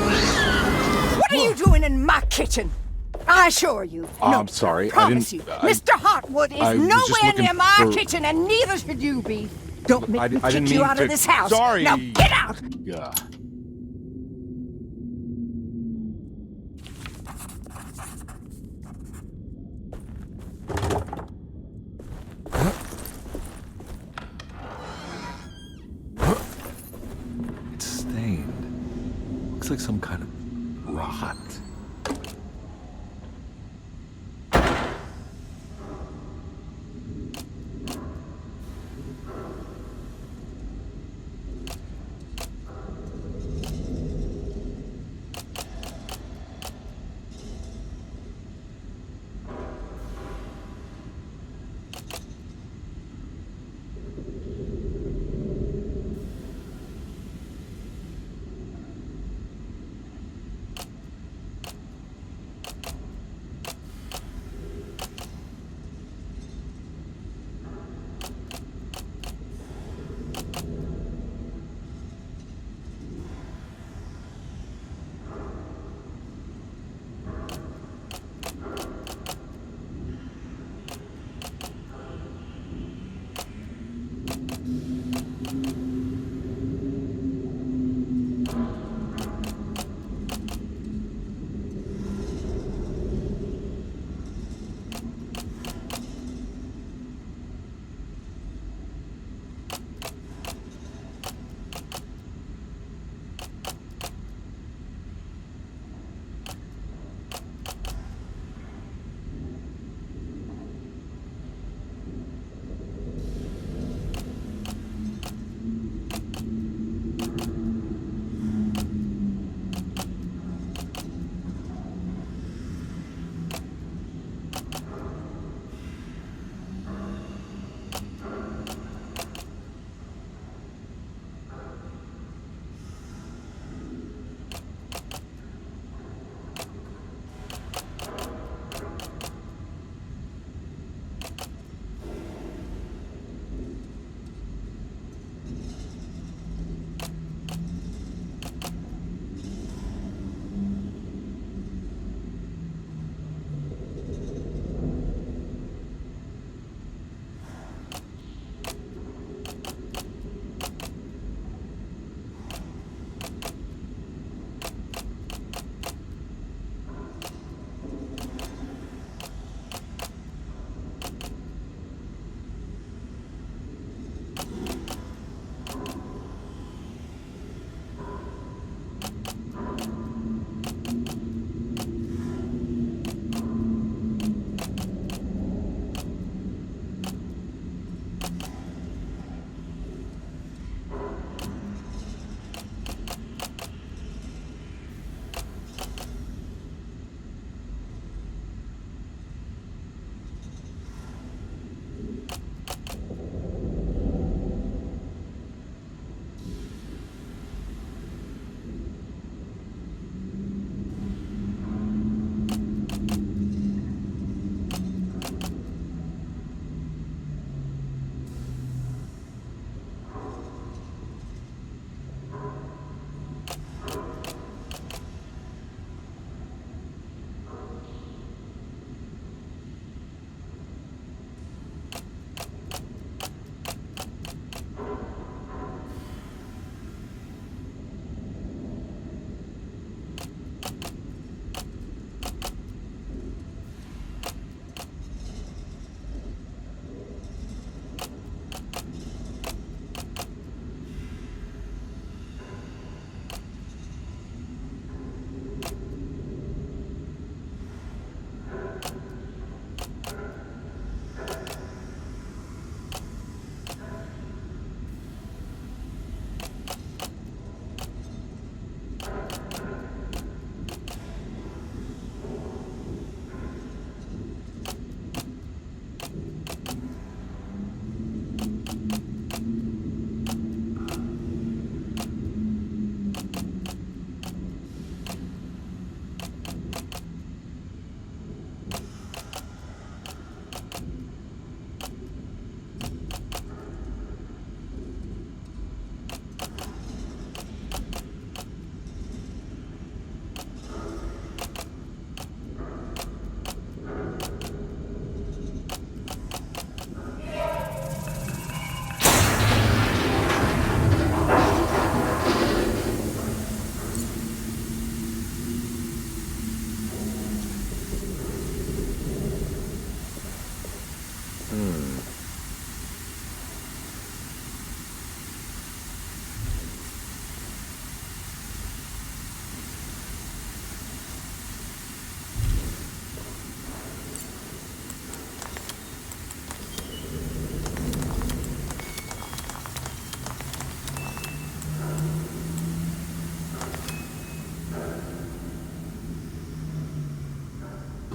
Speaker 16: What are you doing in my kitchen? I assure you. No,
Speaker 2: I'm sorry.
Speaker 16: Promise you. Mr. Hartwood is
Speaker 2: I was just
Speaker 16: nowhere
Speaker 2: looking
Speaker 16: near my
Speaker 2: for-
Speaker 16: kitchen, and neither should you be. Don't make me
Speaker 2: I didn't
Speaker 16: kick you
Speaker 2: mean
Speaker 16: out
Speaker 2: to-
Speaker 16: of this house.
Speaker 2: Sorry.
Speaker 16: Now get out!
Speaker 2: Yeah. It's stained. Looks like some kind of rot.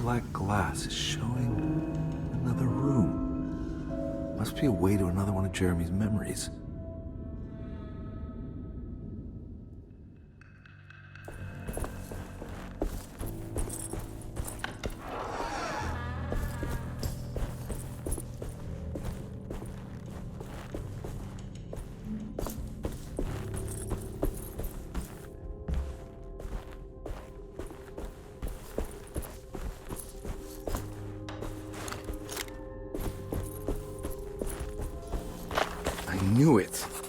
Speaker 2: black glass is showing another room. Must be a way to another one of Jeremy's memories.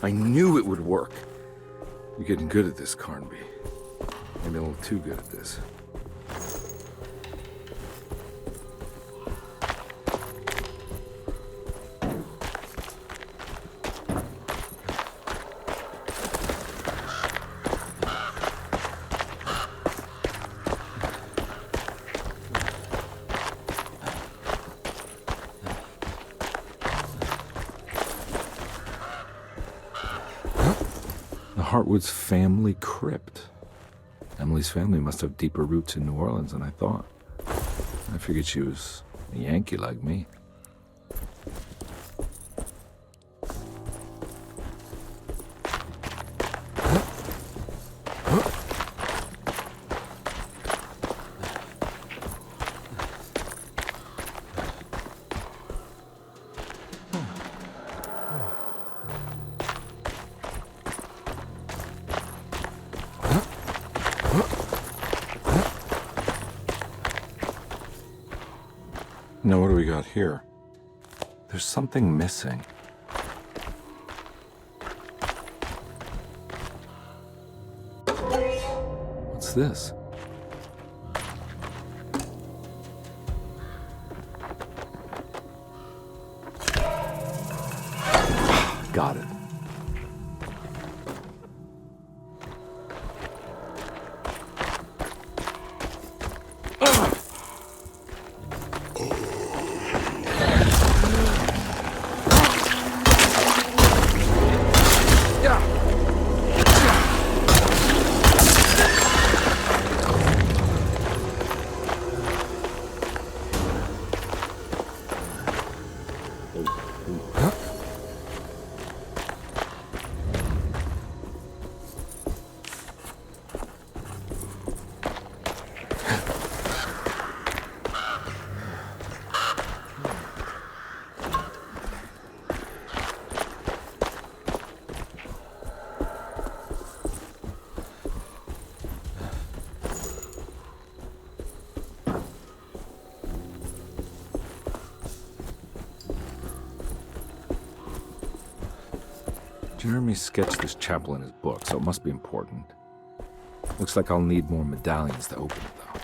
Speaker 2: I knew it would work. You're getting good at this, Carnby. Maybe a little too good at this. Hartwood's family crypt. Emily's family must have deeper roots in New Orleans than I thought. I figured she was a Yankee like me. Now, what do we got here? There's something missing. What's this? Got it. Jeremy sketched this chapel in his book, so it must be important. Looks like I'll need more medallions to open it, though.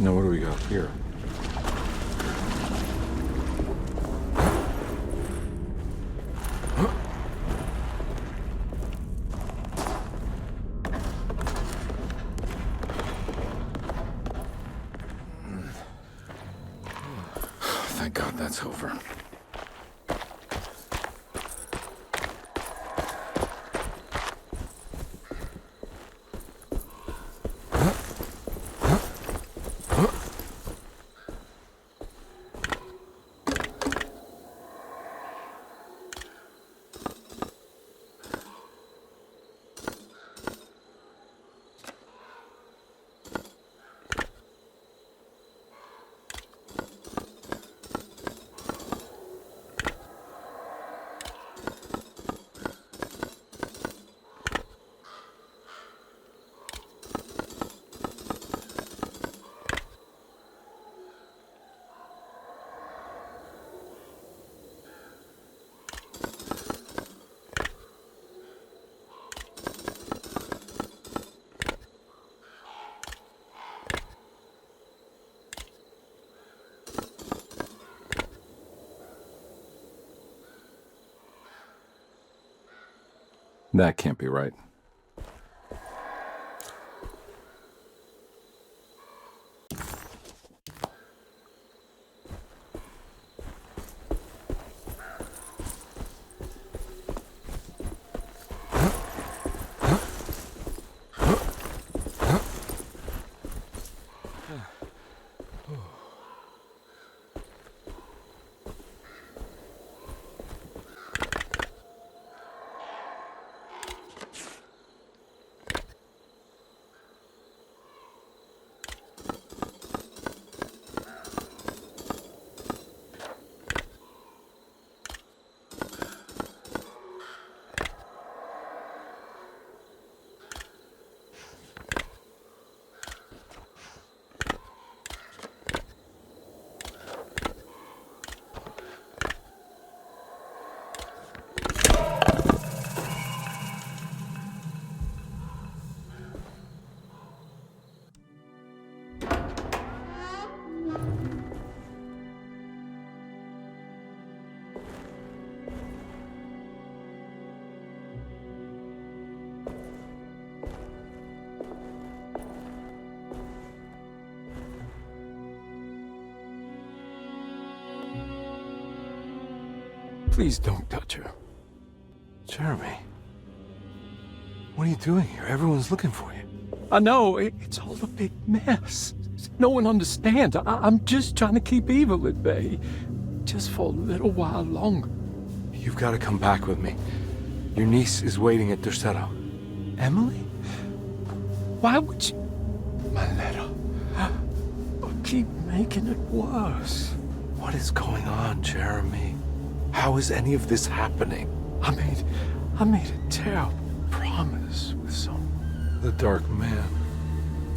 Speaker 2: Now what do we got here? Thank God that's over. That can't be right.
Speaker 9: Please don't touch her.
Speaker 2: Jeremy, what are you doing here? Everyone's looking for you.
Speaker 9: I know, it's all a big mess. No one understands. I'm just trying to keep evil at bay. Just for a little while longer.
Speaker 2: You've got to come back with me. Your niece is waiting at Tercetto.
Speaker 9: Emily? Why would you... My letter. I'll keep making it worse.
Speaker 2: What is going on, Jeremy? How is any of this happening?
Speaker 9: I made a terrible promise with someone.
Speaker 2: The Dark Man.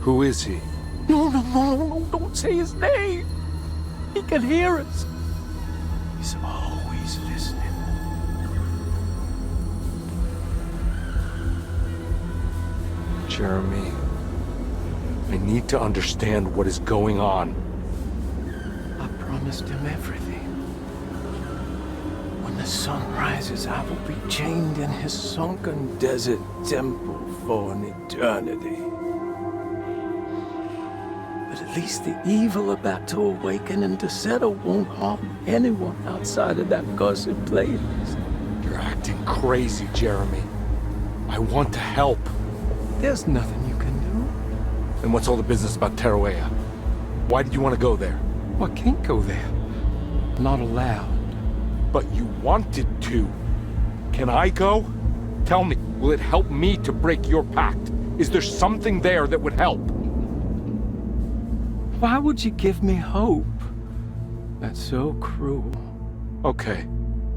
Speaker 2: Who is he?
Speaker 9: No, don't say his name. He can hear us. He's always listening.
Speaker 2: Jeremy, I need to understand what is going on.
Speaker 9: I promised him everything. When the sun rises, I will be chained in his sunken desert temple for an eternity. But at least the evil about to awaken in Tercetto won't harm anyone outside of that cursed place.
Speaker 2: You're acting crazy, Jeremy. I want to help.
Speaker 9: There's nothing you can do.
Speaker 2: And what's all the business about Tarawea? Why did you want to go there?
Speaker 9: Well, I can't go there. Not allowed.
Speaker 2: But you wanted to. Can I go? Tell me, will it help me to break your pact? Is there something there that would help?
Speaker 9: Why would you give me hope? That's so cruel.
Speaker 2: Okay.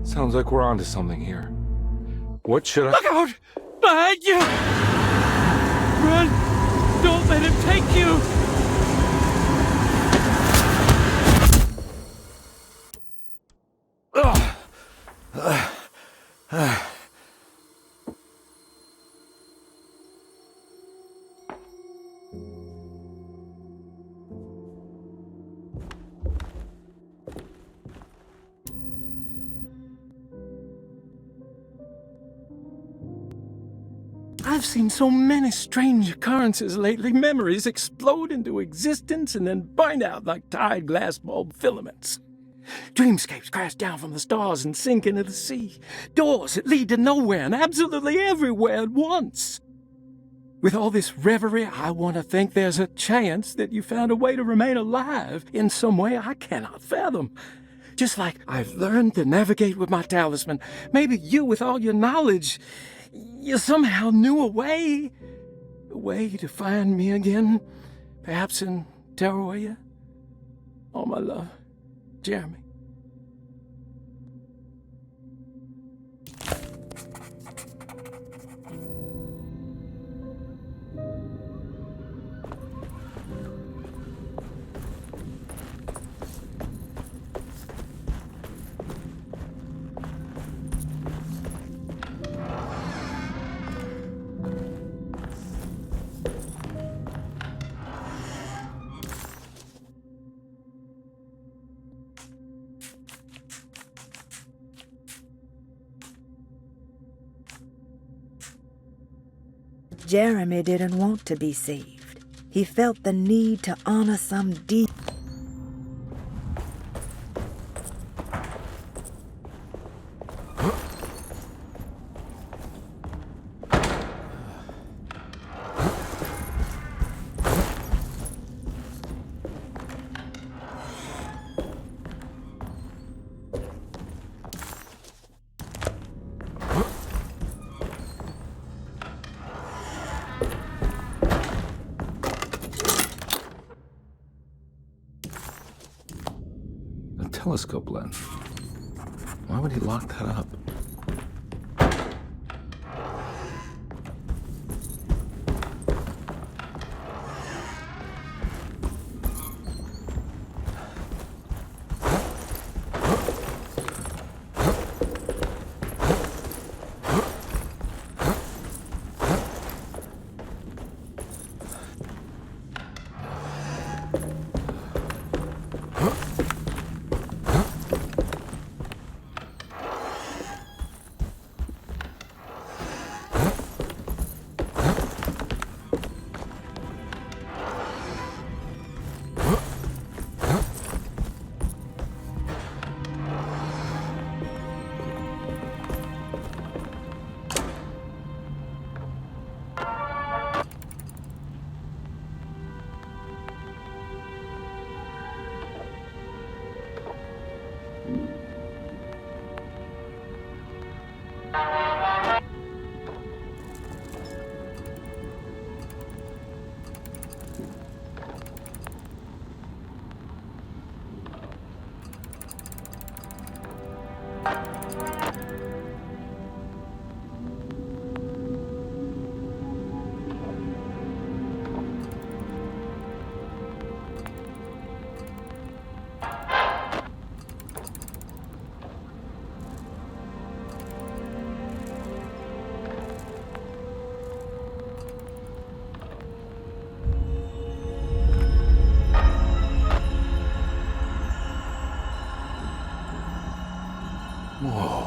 Speaker 2: Sounds like we're onto something here. What should I...
Speaker 9: Look out! Behind you! Run! Don't let him take you! I've seen so many strange occurrences lately. Memories explode into existence and then burn out like tired glass bulb filaments. Dreamscapes crash down from the stars and sink into the sea. Doors that lead to nowhere and absolutely everywhere at once. With all this reverie, I want to think there's a chance that you found a way to remain alive in some way I cannot fathom. Just like I've learned to navigate with my talisman. Maybe you, with all your knowledge, you somehow knew a way to find me again, perhaps in Tarawea. All my love, Jeremy.
Speaker 14: Jeremy didn't want to be saved. He felt the need to honor some deed.
Speaker 2: Telescope lens. Why would he lock that up? Whoa.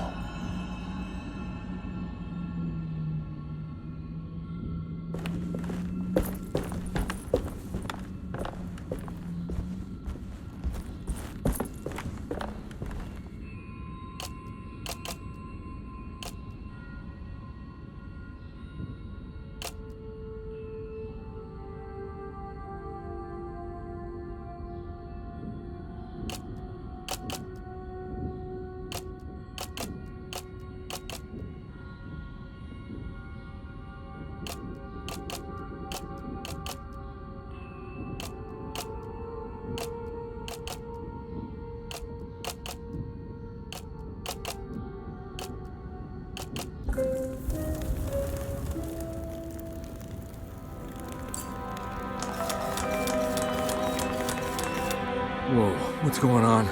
Speaker 2: Whoa, what's going on?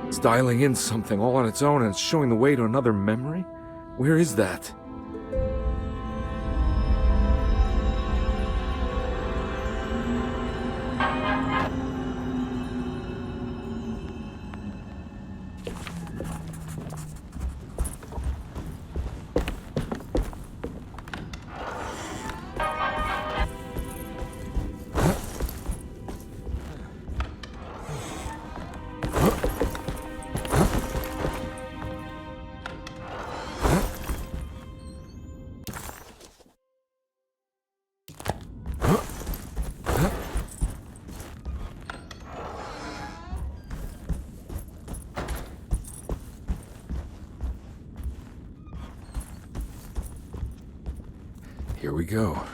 Speaker 2: It's dialing in something all on its own and it's showing the way to another memory? Where is that? Here we go.